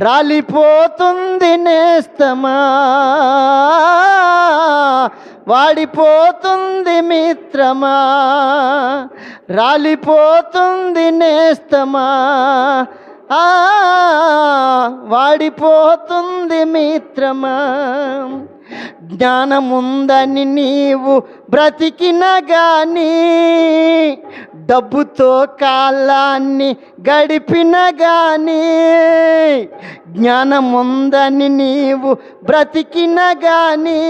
రాలిపోతుంది నేస్తమా, వాడిపోతుంది మిత్రమా, రాలిపోతుంది నేస్తమా, వాడిపోతుంది మిత్రమా. జ్ఞానముందని నీవు బ్రతికిన గాని, డబ్బుతో కాలాన్ని గడిపిన గాని, జ్ఞానముందని నీవు బ్రతికిన గాని,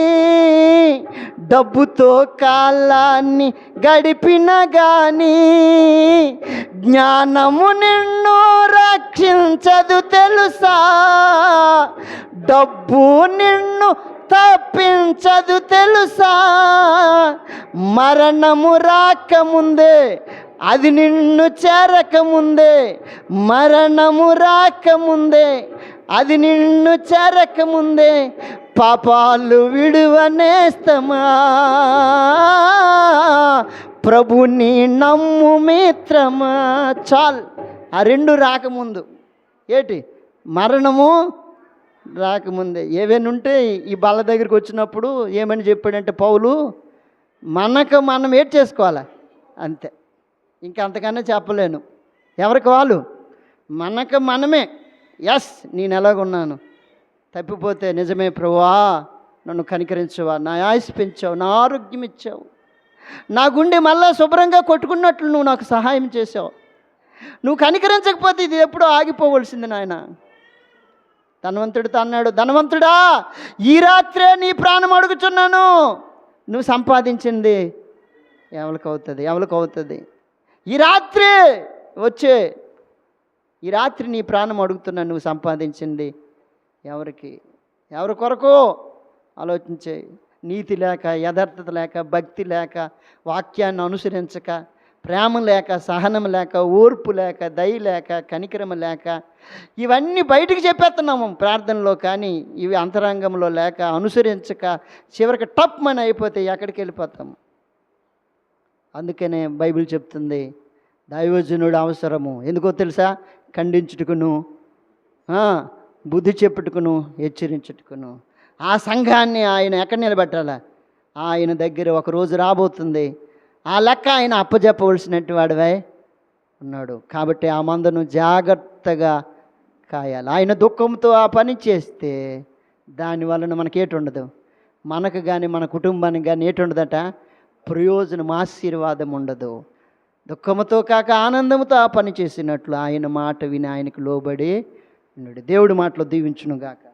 డబ్బుతో కాలాన్ని గడిపిన గాని, జ్ఞానము నిన్ను రక్షించదు తెలుసా, డబ్బు నిన్ను తప్పించదు తెలుసా. మరణము రాకముందే, అది నిన్ను చేరకముందే, మరణము రాకముందే, అది నిన్ను చేరకముందే, పాపాలు విడువనేస్తమా. ప్రభుని నమ్ము మిత్రమా. చాలు, ఆ రెండు రాకముందు. ఏటి మరణము రాకముందే. ఏవైనా ఉంటే ఈ బల్ల దగ్గరికి వచ్చినప్పుడు ఏమని చెప్పాడంటే పౌలు, మనకు మనం ఏటి చేసుకోవాలా అంతే, ఇంకా అంతకన్నా చెప్పలేను. ఎవరికి వాళ్ళు, మనకు మనమే. ఎస్, నేను ఎలాగున్నాను, తప్పిపోతే నిజమే ప్రభువా నన్ను కనికరించవా, నా ఆయుసు పెంచావు, నా ఆరోగ్యం ఇచ్చావు, నా గుండె మళ్ళా శుభ్రంగా కొట్టుకున్నట్లు నువ్వు నాకు సహాయం చేసావు. నువ్వు కనికరించకపోతే ఇది ఎప్పుడో ఆగిపోవలసింది నాయన. ధనవంతుడితో అన్నాడు, ధనవంతుడా, ఈ రాత్రే నీ ప్రాణం అడుగుచున్నాను. నువ్వు సంపాదించింది ఎవరికవుతుంది? ఈ రాత్రి వచ్చే, ఈ రాత్రి నీ ప్రాణం అడుగుతున్నాను. నువ్వు సంపాదించింది ఎవరి కొరకు ఆలోచించే. నీతి లేక, యథార్థత లేక, భక్తి లేక, వాక్యాన్ని అనుసరించక, ప్రేమ లేక, సహనం లేక, ఓర్పు లేక, దయ లేక, కనికరం లేక, ఇవన్నీ బయటికి చెప్పేస్తున్నాము ప్రార్థనలో, కానీ ఇవి అంతరంగంలో లేక, అనుసరించక, చివరికి టప్ మని అయిపోతే ఎక్కడికి వెళ్ళిపోతాము. అందుకనే బైబిల్ చెప్తుంది దైవజనుడు అవసరము. ఎందుకో తెలుసా? ఖండించుటకును, బుద్ధి చెప్పుటకును, హెచ్చరించుటకును. ఆ సంఘాన్ని ఆయన ఎక్కడ నిలబెట్టాలా? ఆయన దగ్గర ఒక రోజు రాబోతుంది. ఆ లెక్క ఆయన అప్పచెప్పవలసినట్టు వాడివై ఉన్నాడు. కాబట్టి ఆ మందను జాగ్రత్తగా కాయాలి. ఆయన దుఃఖంతో ఆ పని చేస్తే దాని వలన మనకేటి ఉండదు, మనకు కానీ మన కుటుంబానికి కానీ ఏటి ఉండదట, ప్రయోజనం, ఆశీర్వాదం ఉండదు. దుఃఖముతో కాక ఆనందంతో ఆ పని చేసినట్లు ఆయన మాట విని ఆయనకు లోబడి ఉన్నాడు. దేవుడి మాటలు దీవించునుగాక.